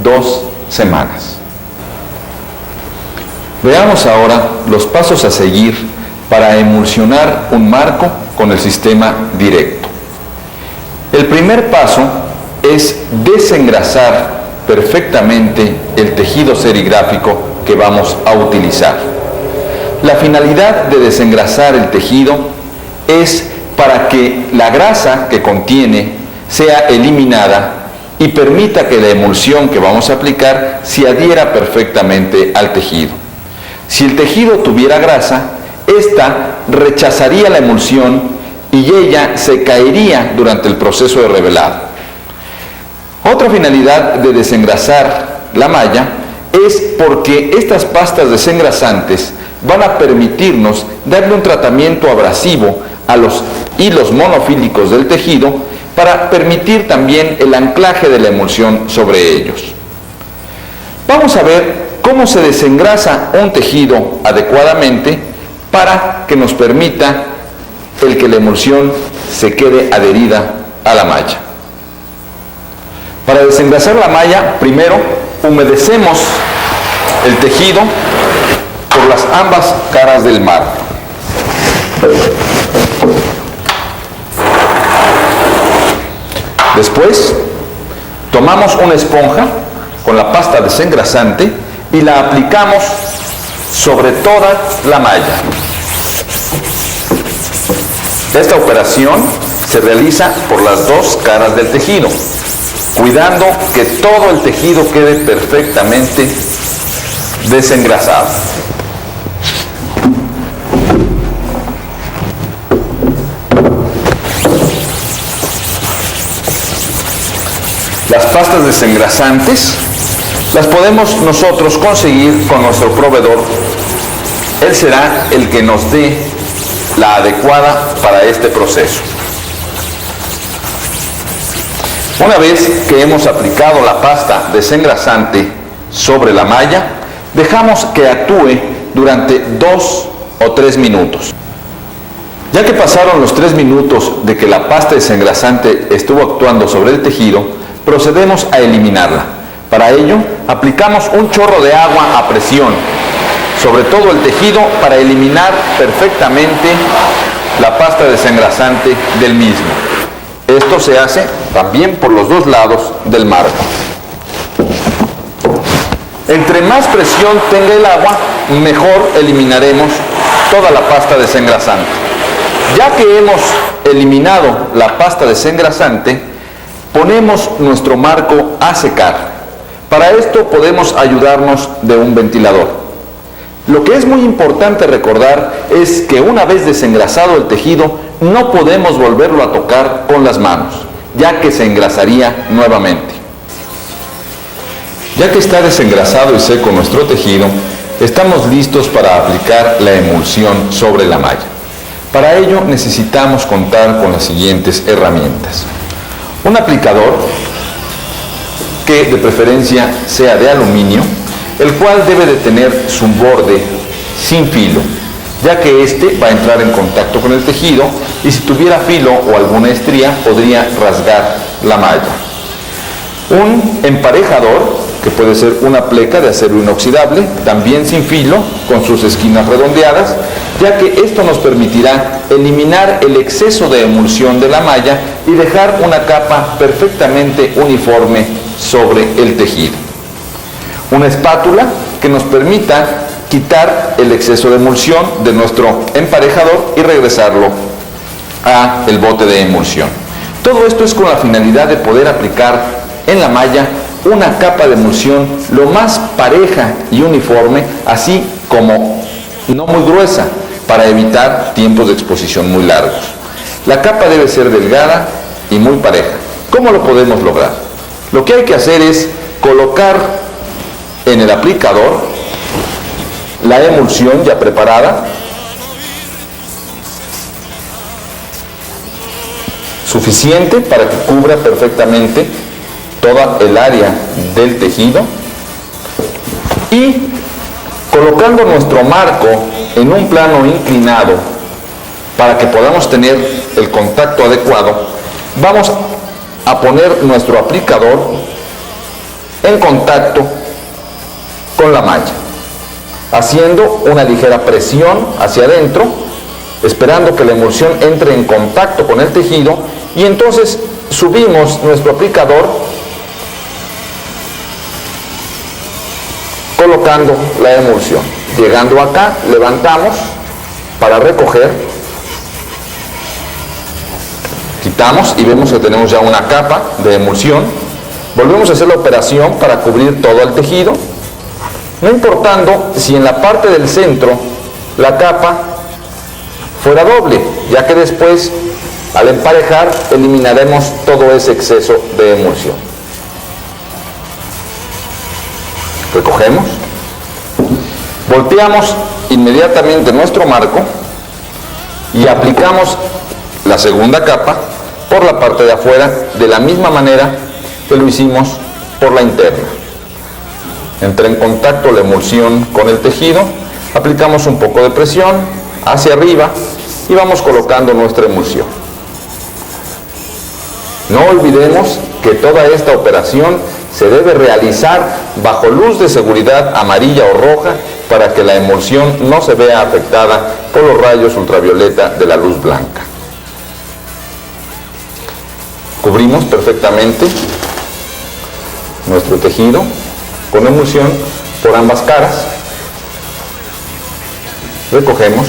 2 semanas. Veamos ahora los pasos a seguir para emulsionar un marco con el sistema directo. El primer paso es desengrasar perfectamente el tejido serigráfico que vamos a utilizar. La finalidad de desengrasar el tejido es para que la grasa que contiene sea eliminada y permita que la emulsión que vamos a aplicar se adhiera perfectamente al tejido. Si el tejido tuviera grasa, esta rechazaría la emulsión y ella se caería durante el proceso de revelado. Otra finalidad de desengrasar la malla es porque estas pastas desengrasantes van a permitirnos darle un tratamiento abrasivo a los hilos monofílicos del tejido para permitir también el anclaje de la emulsión sobre ellos. Vamos a ver cómo se desengrasa un tejido adecuadamente para que nos permita el que la emulsión se quede adherida a la malla. Para desengrasar la malla, primero humedecemos el tejido por las ambas caras del marco. Después, tomamos una esponja con la pasta desengrasante y la aplicamos sobre toda la malla. Esta operación se realiza por las dos caras del tejido, cuidando que todo el tejido quede perfectamente desengrasado. Las pastas desengrasantes las podemos nosotros conseguir con nuestro proveedor. Él será el que nos dé la adecuada para este proceso. Una vez que hemos aplicado la pasta desengrasante sobre la malla, dejamos que actúe durante 2 o 3 minutos. Ya que pasaron los 3 minutos de que la pasta desengrasante estuvo actuando sobre el tejido, procedemos a eliminarla. Para ello, aplicamos un chorro de agua a presión sobre todo el tejido para eliminar perfectamente la pasta desengrasante del mismo. Esto se hace también por los dos lados del marco. Entre más presión tenga el agua, mejor eliminaremos toda la pasta desengrasante. Ya que hemos eliminado la pasta desengrasante, ponemos nuestro marco a secar. Para esto podemos ayudarnos de un ventilador. Lo que es muy importante recordar es que una vez desengrasado el tejido, no podemos volverlo a tocar con las manos, ya que se engrasaría nuevamente. Ya que está desengrasado y seco nuestro tejido, estamos listos para aplicar la emulsión sobre la malla. Para ello necesitamos contar con las siguientes herramientas. Un aplicador, que de preferencia sea de aluminio, el cual debe de tener su borde sin filo, ya que este va a entrar en contacto con el tejido y si tuviera filo o alguna estría podría rasgar la malla. Un emparejador, que puede ser una pleca de acero inoxidable, también sin filo, con sus esquinas redondeadas, ya que esto nos permitirá eliminar el exceso de emulsión de la malla y dejar una capa perfectamente uniforme sobre el tejido. Una espátula que nos permita quitar el exceso de emulsión de nuestro emparejador y regresarlo al bote de emulsión. Todo esto es con la finalidad de poder aplicar en la malla una capa de emulsión lo más pareja y uniforme, así como no muy gruesa, para evitar tiempos de exposición muy largos. La capa debe ser delgada y muy pareja. ¿Cómo lo podemos lograr? Lo que hay que hacer es colocar en el aplicador la emulsión ya preparada, suficiente para que cubra perfectamente toda el área del tejido, y colocando nuestro marco en un plano inclinado para que podamos tener el contacto adecuado, vamos a poner nuestro aplicador en contacto con la malla, haciendo una ligera presión hacia adentro, esperando que la emulsión entre en contacto con el tejido, y entonces subimos nuestro aplicador colocando la emulsión. Llegando acá, levantamos para recoger, quitamos y vemos que tenemos ya una capa de emulsión. Volvemos a hacer la operación para cubrir todo el tejido, no importando si en la parte del centro la capa fuera doble, ya que después al emparejar eliminaremos todo ese exceso de emulsión. Recogemos, volteamos inmediatamente nuestro marco y aplicamos la segunda capa por la parte de afuera de la misma manera que lo hicimos por la interna. Entra en contacto la emulsión con el tejido, aplicamos un poco de presión hacia arriba y vamos colocando nuestra emulsión. No olvidemos que toda esta operación se debe realizar bajo luz de seguridad amarilla o roja para que la emulsión no se vea afectada por los rayos ultravioleta de la luz blanca. Cubrimos perfectamente nuestro tejido con emulsión por ambas caras. Recogemos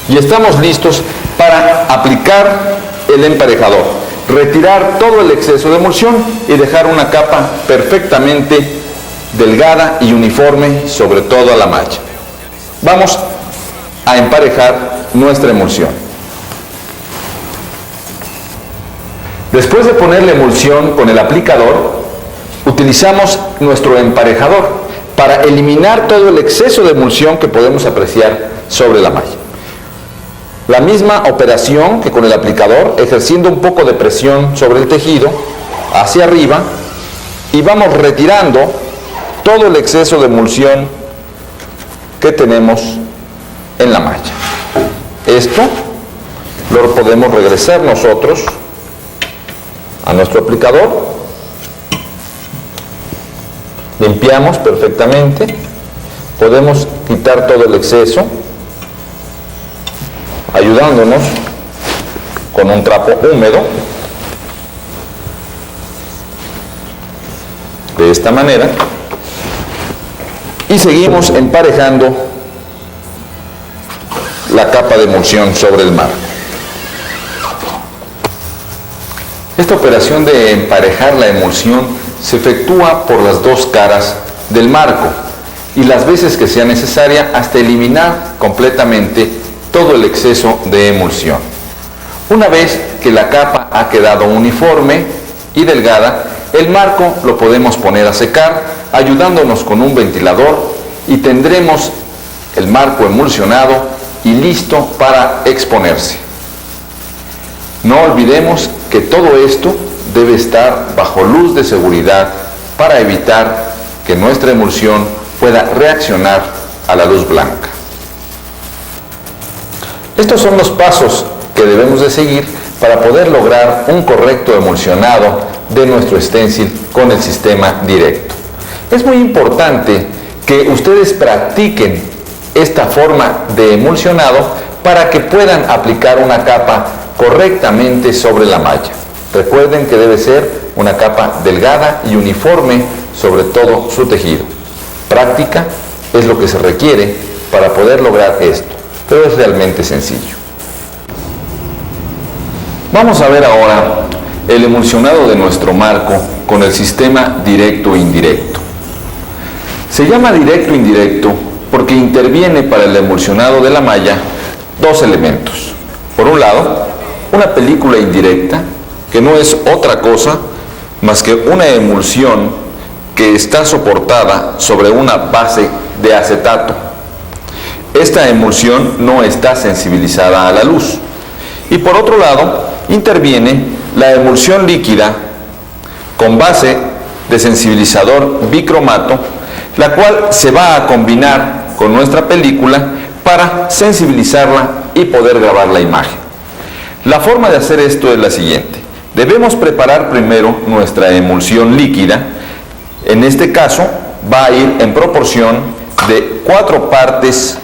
y estamos listos para aplicar el emparejador, retirar todo el exceso de emulsión y dejar una capa perfectamente delgada y uniforme sobre toda la malla. Vamos a emparejar nuestra emulsión. Después de poner la emulsión con el aplicador, utilizamos nuestro emparejador para eliminar todo el exceso de emulsión que podemos apreciar sobre la malla. La misma operación que con el aplicador, ejerciendo un poco de presión sobre el tejido hacia arriba, y vamos retirando todo el exceso de emulsión que tenemos en la malla. Esto lo podemos regresar nosotros a nuestro aplicador. Limpiamos perfectamente, podemos quitar todo el exceso ayudándonos con un trapo húmedo de esta manera y seguimos emparejando la capa de emulsión sobre el marco. Esta operación de emparejar la emulsión se efectúa por las dos caras del marco y las veces que sea necesaria hasta eliminar completamente todo el exceso de emulsión. Una vez que la capa ha quedado uniforme y delgada, el marco lo podemos poner a secar ayudándonos con un ventilador y tendremos el marco emulsionado y listo para exponerse. No olvidemos que todo esto debe estar bajo luz de seguridad para evitar que nuestra emulsión pueda reaccionar a la luz blanca. Estos son los pasos que debemos de seguir para poder lograr un correcto emulsionado de nuestro stencil con el sistema directo. Es muy importante que ustedes practiquen esta forma de emulsionado para que puedan aplicar una capa correctamente sobre la malla. Recuerden que debe ser una capa delgada y uniforme sobre todo su tejido. Práctica es lo que se requiere para poder lograr esto, pero es realmente sencillo. Vamos a ver ahora el emulsionado de nuestro marco con el sistema directo e indirecto. Se llama directo e indirecto porque interviene para el emulsionado de la malla dos elementos. Por un lado, una película indirecta, que no es otra cosa más que una emulsión que está soportada sobre una base de acetato. Esta emulsión no está sensibilizada a la luz. Y por otro lado, interviene la emulsión líquida con base de sensibilizador bicromato, la cual se va a combinar con nuestra película para sensibilizarla y poder grabar la imagen. La forma de hacer esto es la siguiente. Debemos preparar primero nuestra emulsión líquida. En este caso va a ir en proporción de 4 partes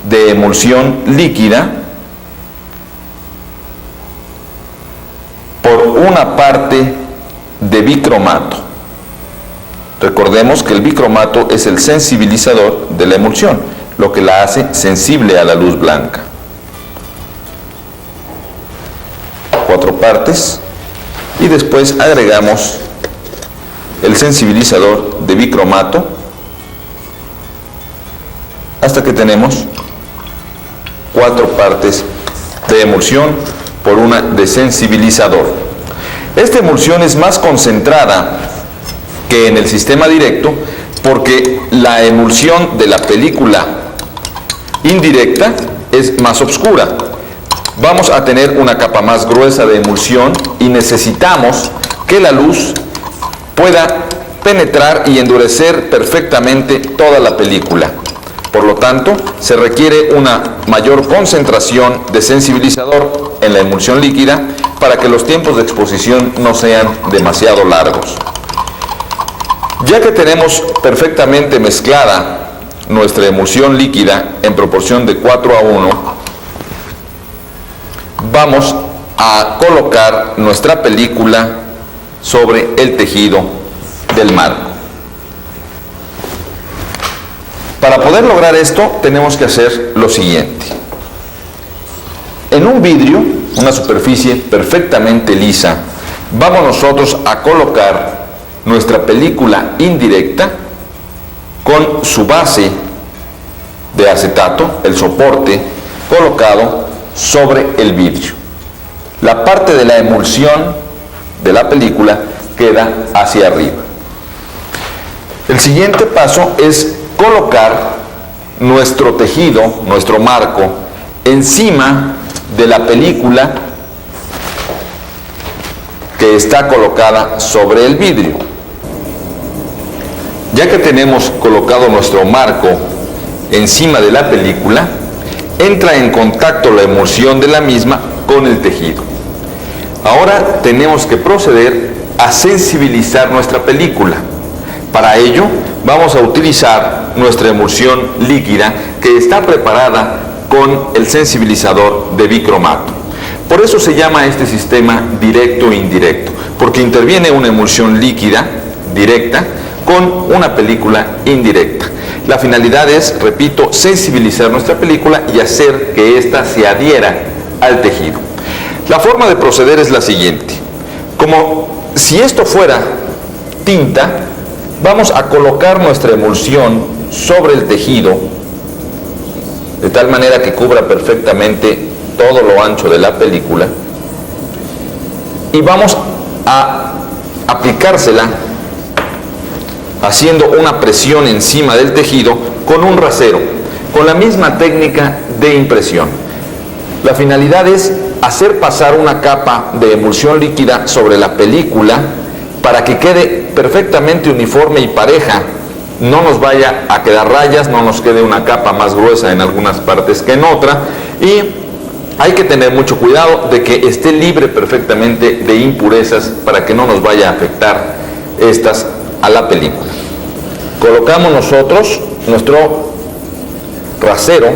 de emulsión líquida por una parte de bicromato. Recordemos que el bicromato es el sensibilizador de la emulsión, lo que la hace sensible a la luz blanca. 4 partes y después agregamos el sensibilizador de bicromato hasta que tenemos 4 partes de emulsión por una de sensibilizador. Esta emulsión es más concentrada que en el sistema directo porque la emulsión de la película indirecta es más oscura. Vamos a tener una capa más gruesa de emulsión y necesitamos que la luz pueda penetrar y endurecer perfectamente toda la película. Por lo tanto, se requiere una mayor concentración de sensibilizador en la emulsión líquida para que los tiempos de exposición no sean demasiado largos. Ya que tenemos perfectamente mezclada nuestra emulsión líquida en proporción de 4:1, vamos a colocar nuestra película sobre el tejido del marco. Para poder lograr esto tenemos que hacer lo siguiente. En un vidrio, una superficie perfectamente lisa, vamos nosotros a colocar nuestra película indirecta con su base de acetato, el soporte, colocado sobre el vidrio. La parte de la emulsión de la película queda hacia arriba. El siguiente paso es colocar nuestro tejido, nuestro marco, encima de la película que está colocada sobre el vidrio. Ya que tenemos colocado nuestro marco encima de la película, entra en contacto la emulsión de la misma con el tejido. Ahora tenemos que proceder a sensibilizar nuestra película. Para ello vamos a utilizar nuestra emulsión líquida que está preparada con el sensibilizador de bicromato. Por eso se llama este sistema directo e indirecto, porque interviene una emulsión líquida directa con una película indirecta. La finalidad es, repito, sensibilizar nuestra película y hacer que ésta se adhiera al tejido. La forma de proceder es la siguiente. Como si esto fuera tinta, vamos a colocar nuestra emulsión sobre el tejido de tal manera que cubra perfectamente todo lo ancho de la película y vamos a aplicársela haciendo una presión encima del tejido con un rasero, con la misma técnica de impresión. La finalidad es hacer pasar una capa de emulsión líquida sobre la película para que quede perfectamente uniforme y pareja, no nos vaya a quedar rayas, no nos quede una capa más gruesa en algunas partes que en otra, y hay que tener mucho cuidado de que esté libre perfectamente de impurezas para que no nos vaya a afectar estas a la película. Colocamos nosotros nuestro rasero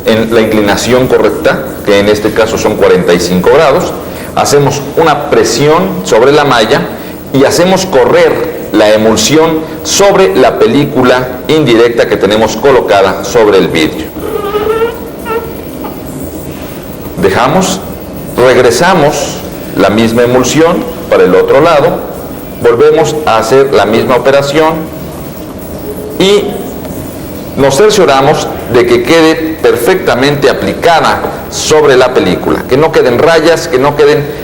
en la inclinación correcta, que en este caso son 45 grados, hacemos una presión sobre la malla y hacemos correr la emulsión sobre la película indirecta que tenemos colocada sobre el vidrio. Dejamos, regresamos la misma emulsión para el otro lado, volvemos a hacer la misma operación y nos cercioramos de que quede perfectamente aplicada sobre la película, que no queden rayas, que no queden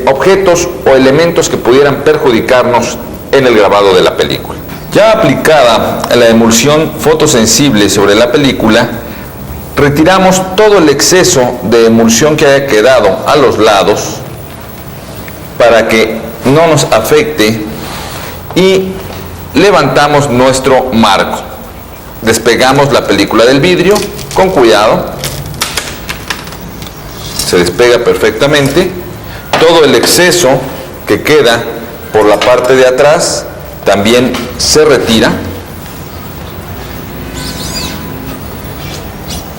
objetos o elementos que pudieran perjudicarnos en el grabado de la película. Ya aplicada la emulsión fotosensible sobre la película, retiramos todo el exceso de emulsión que haya quedado a los lados para que no nos afecte y levantamos nuestro marco. Despegamos la película del vidrio con cuidado, se despega perfectamente. Todo el exceso que queda por la parte de atrás también se retira.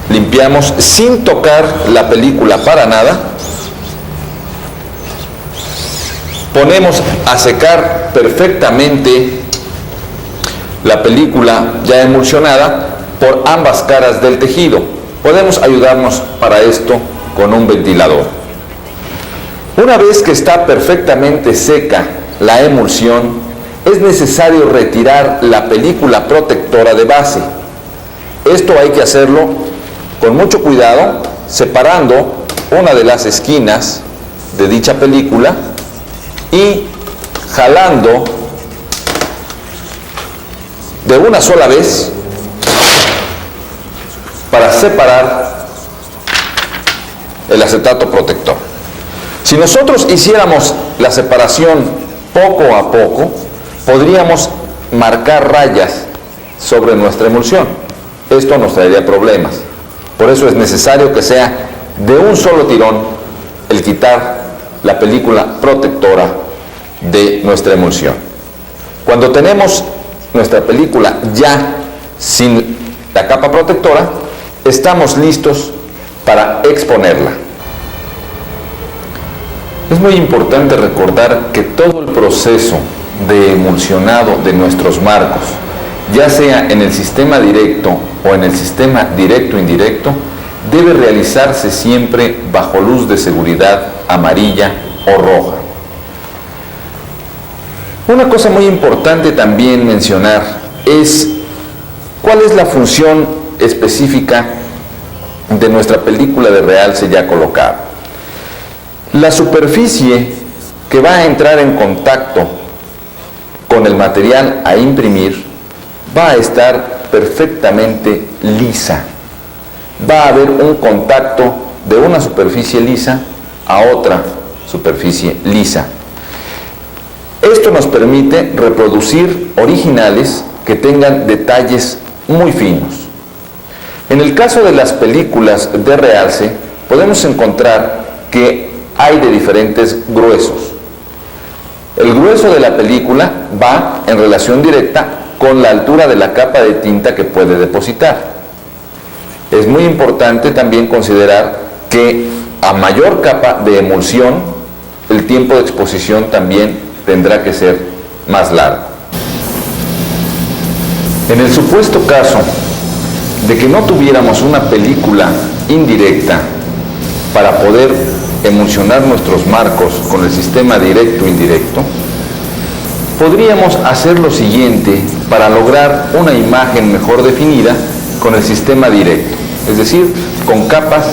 Limpiamos sin tocar la película para nada. Ponemos a secar perfectamente la película ya emulsionada por ambas caras del tejido. Podemos ayudarnos para esto con un ventilador. Una vez que está perfectamente seca la emulsión, es necesario retirar la película protectora de base. Esto hay que hacerlo con mucho cuidado, separando una de las esquinas de dicha película y jalando de una sola vez para separar el acetato protector. Si nosotros hiciéramos la separación poco a poco, podríamos marcar rayas sobre nuestra emulsión. Esto nos traería problemas. Por eso es necesario que sea de un solo tirón el quitar la película protectora de nuestra emulsión. Cuando tenemos nuestra película ya sin la capa protectora, estamos listos para exponerla. Es muy importante recordar que todo el proceso de emulsionado de nuestros marcos, ya sea en el sistema directo o en el sistema directo-indirecto, debe realizarse siempre bajo luz de seguridad amarilla o roja. Una cosa muy importante también mencionar es cuál es la función específica de nuestra película de realce ya colocada. La superficie que va a entrar en contacto con el material a imprimir va a estar perfectamente lisa. Va a haber un contacto de una superficie lisa a otra superficie lisa. Esto nos permite reproducir originales que tengan detalles muy finos. En el caso de las películas de realce, podemos encontrar que hay de diferentes gruesos. El grueso de la película va en relación directa con la altura de la capa de tinta que puede depositar. Es muy importante también considerar que a mayor capa de emulsión, el tiempo de exposición también tendrá que ser más largo. En el supuesto caso de que no tuviéramos una película indirecta para poder emulsionar nuestros marcos con el sistema directo-indirecto, podríamos hacer lo siguiente para lograr una imagen mejor definida con el sistema directo, es decir, con capas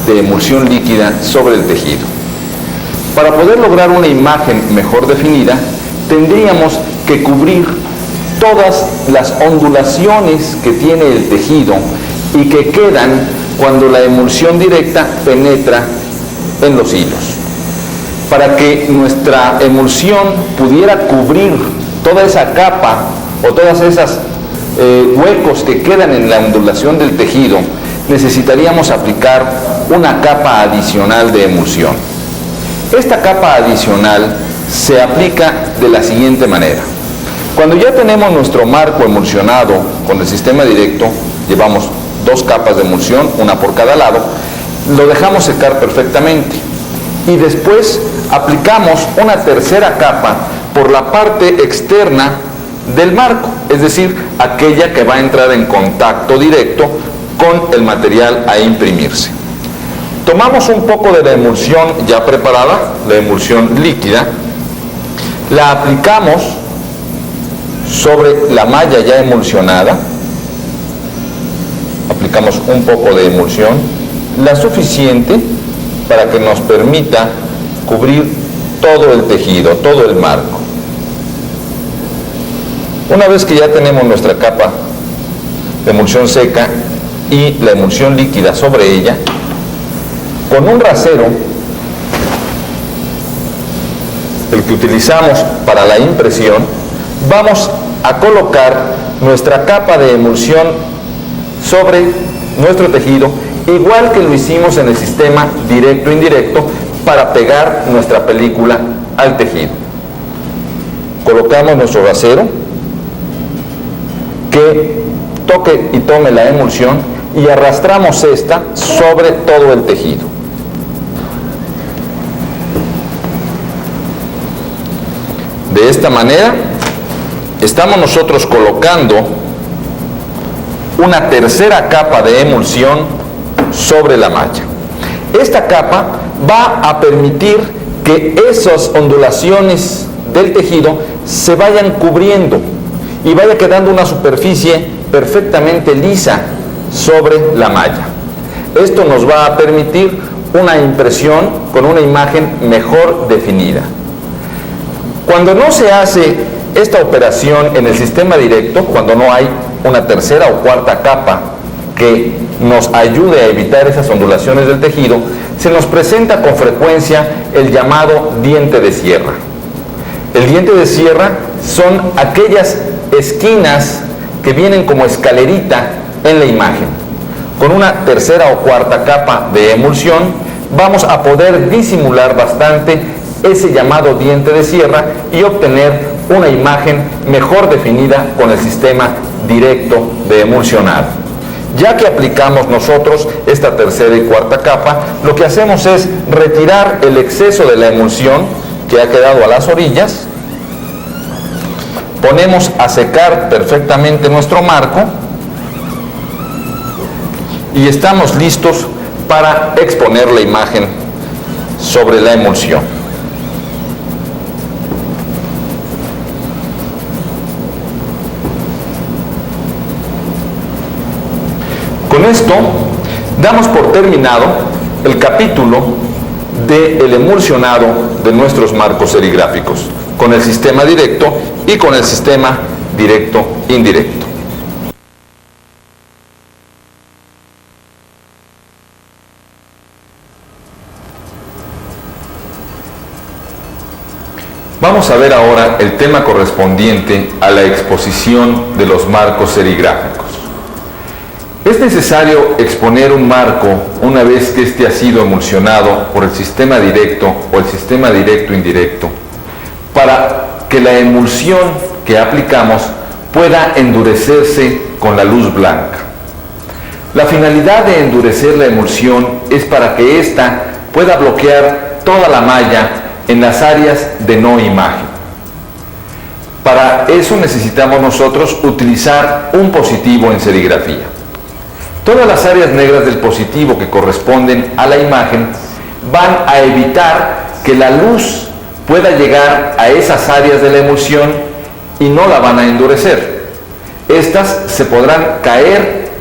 de emulsión líquida sobre el tejido. Para poder lograr una imagen mejor definida, tendríamos que cubrir todas las ondulaciones que tiene el tejido y que quedan cuando la emulsión directa penetra en los hilos. Para que nuestra emulsión pudiera cubrir toda esa capa o todas esas huecos que quedan en la ondulación del tejido, necesitaríamos aplicar una capa adicional de emulsión. Esta capa adicional se aplica de la siguiente manera. Cuando ya tenemos nuestro marco emulsionado con el sistema directo, llevamos 2 capas de emulsión, una por cada lado, lo dejamos secar perfectamente y después aplicamos una tercera capa por la parte externa del marco, es decir, aquella que va a entrar en contacto directo con el material a imprimirse. Tomamos un poco de la emulsión ya preparada, la emulsión líquida, la aplicamos sobre la malla ya emulsionada, aplicamos un poco de emulsión, la suficiente para que nos permita cubrir todo el tejido, todo el marco. Una vez que ya tenemos nuestra capa de emulsión seca y la emulsión líquida sobre ella, con un rasero, el que utilizamos para la impresión, vamos a colocar nuestra capa de emulsión sobre nuestro tejido, igual que lo hicimos en el sistema directo-indirecto para pegar nuestra película al tejido. Colocamos nuestro rasero que toque y tome la emulsión y arrastramos esta sobre todo el tejido. De esta manera estamos nosotros colocando una tercera capa de emulsión sobre la malla. Esta capa va a permitir que esas ondulaciones del tejido se vayan cubriendo y vaya quedando una superficie perfectamente lisa sobre la malla. Esto nos va a permitir una impresión con una imagen mejor definida. Cuando no se hace esta operación en el sistema directo, cuando no hay una tercera o cuarta capa que nos ayude a evitar esas ondulaciones del tejido, se nos presenta con frecuencia el llamado diente de sierra. El diente de sierra son aquellas esquinas que vienen como escalerita en la imagen. Con una tercera o cuarta capa de emulsión vamos a poder disimular bastante ese llamado diente de sierra y obtener una imagen mejor definida con el sistema directo de emulsionado. Ya que aplicamos nosotros esta tercera y cuarta capa, lo que hacemos es retirar el exceso de la emulsión que ha quedado a las orillas, ponemos a secar perfectamente nuestro marco y estamos listos para exponer la imagen sobre la emulsión. Con esto damos por terminado el capítulo del emulsionado de nuestros marcos serigráficos, con el sistema directo y con el sistema directo-indirecto. Vamos a ver ahora el tema correspondiente a la exposición de los marcos serigráficos. Es necesario exponer un marco una vez que éste ha sido emulsionado por el sistema directo o el sistema directo-indirecto, para que la emulsión que aplicamos pueda endurecerse con la luz blanca. La finalidad de endurecer la emulsión es para que ésta pueda bloquear toda la malla en las áreas de no imagen. Para eso necesitamos nosotros utilizar un positivo en serigrafía. Todas las áreas negras del positivo que corresponden a la imagen van a evitar que la luz pueda llegar a esas áreas de la emulsión y no la van a endurecer. Estas se podrán caer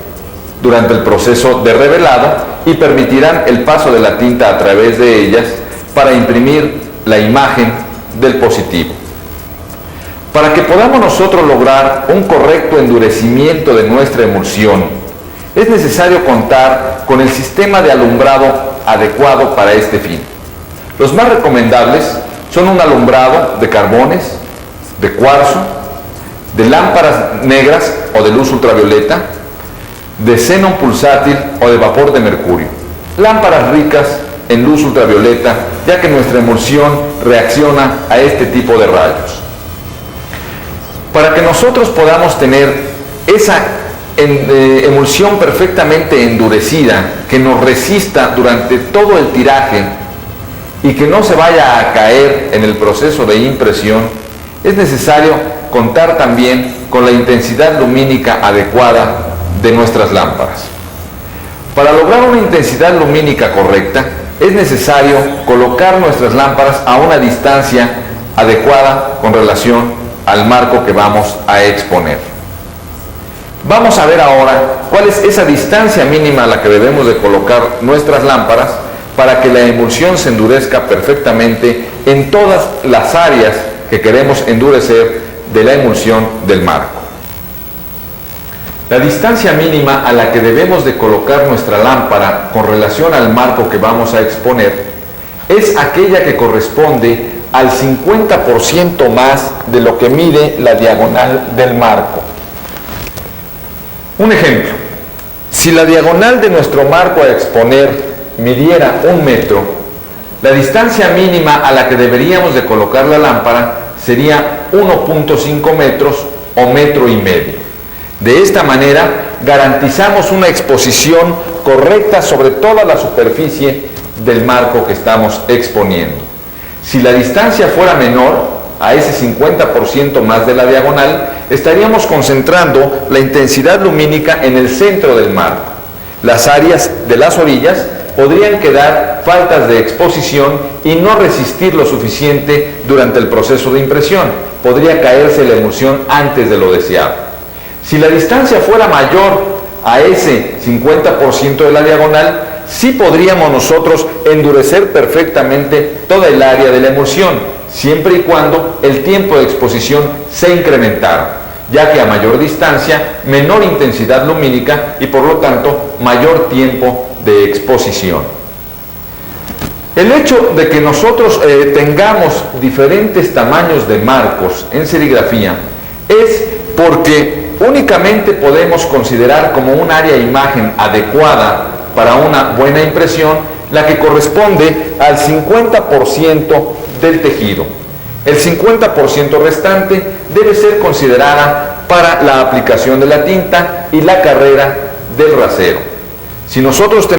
durante el proceso de revelado y permitirán el paso de la tinta a través de ellas para imprimir la imagen del positivo. Para que podamos nosotros lograr un correcto endurecimiento de nuestra emulsión, es necesario contar con el sistema de alumbrado adecuado para este fin. Los más recomendables son un alumbrado de carbones, de cuarzo, de lámparas negras o de luz ultravioleta, de xenón pulsátil o de vapor de mercurio. Lámparas ricas en luz ultravioleta, ya que nuestra emulsión reacciona a este tipo de rayos. Para que nosotros podamos tener esa emulsión perfectamente endurecida que nos resista durante todo el tiraje y que no se vaya a caer en el proceso de impresión, es necesario contar también con la intensidad lumínica adecuada de nuestras lámparas. Para lograr una intensidad lumínica correcta, es necesario colocar nuestras lámparas a una distancia adecuada con relación al marco que vamos a exponer. Vamos a ver ahora cuál es esa distancia mínima a la que debemos de colocar nuestras lámparas para que la emulsión se endurezca perfectamente en todas las áreas que queremos endurecer de la emulsión del marco. La distancia mínima a la que debemos de colocar nuestra lámpara con relación al marco que vamos a exponer es aquella que corresponde al 50% más de lo que mide la diagonal del marco. Un ejemplo, si la diagonal de nuestro marco a exponer midiera 1 metro, la distancia mínima a la que deberíamos de colocar la lámpara sería 1.5 metros o 1,5 metros. De esta manera garantizamos una exposición correcta sobre toda la superficie del marco que estamos exponiendo. Si la distancia fuera menor a ese 50% más de la diagonal, estaríamos concentrando la intensidad lumínica en el centro del marco. Las áreas de las orillas podrían quedar faltas de exposición y no resistir lo suficiente durante el proceso de impresión. Podría caerse la emulsión antes de lo deseado. Si la distancia fuera mayor a ese 50% de la diagonal, sí podríamos nosotros endurecer perfectamente toda el área de la emulsión, siempre y cuando el tiempo de exposición se incrementara, ya que a mayor distancia, menor intensidad lumínica y por lo tanto mayor tiempo de exposición. El hecho de que nosotros tengamos diferentes tamaños de marcos en serigrafía es porque únicamente podemos considerar como un área imagen adecuada para una buena impresión la que corresponde al 50% del tejido. El 50% restante debe ser considerada para la aplicación de la tinta y la carrera del rasero. Si nosotros tenemos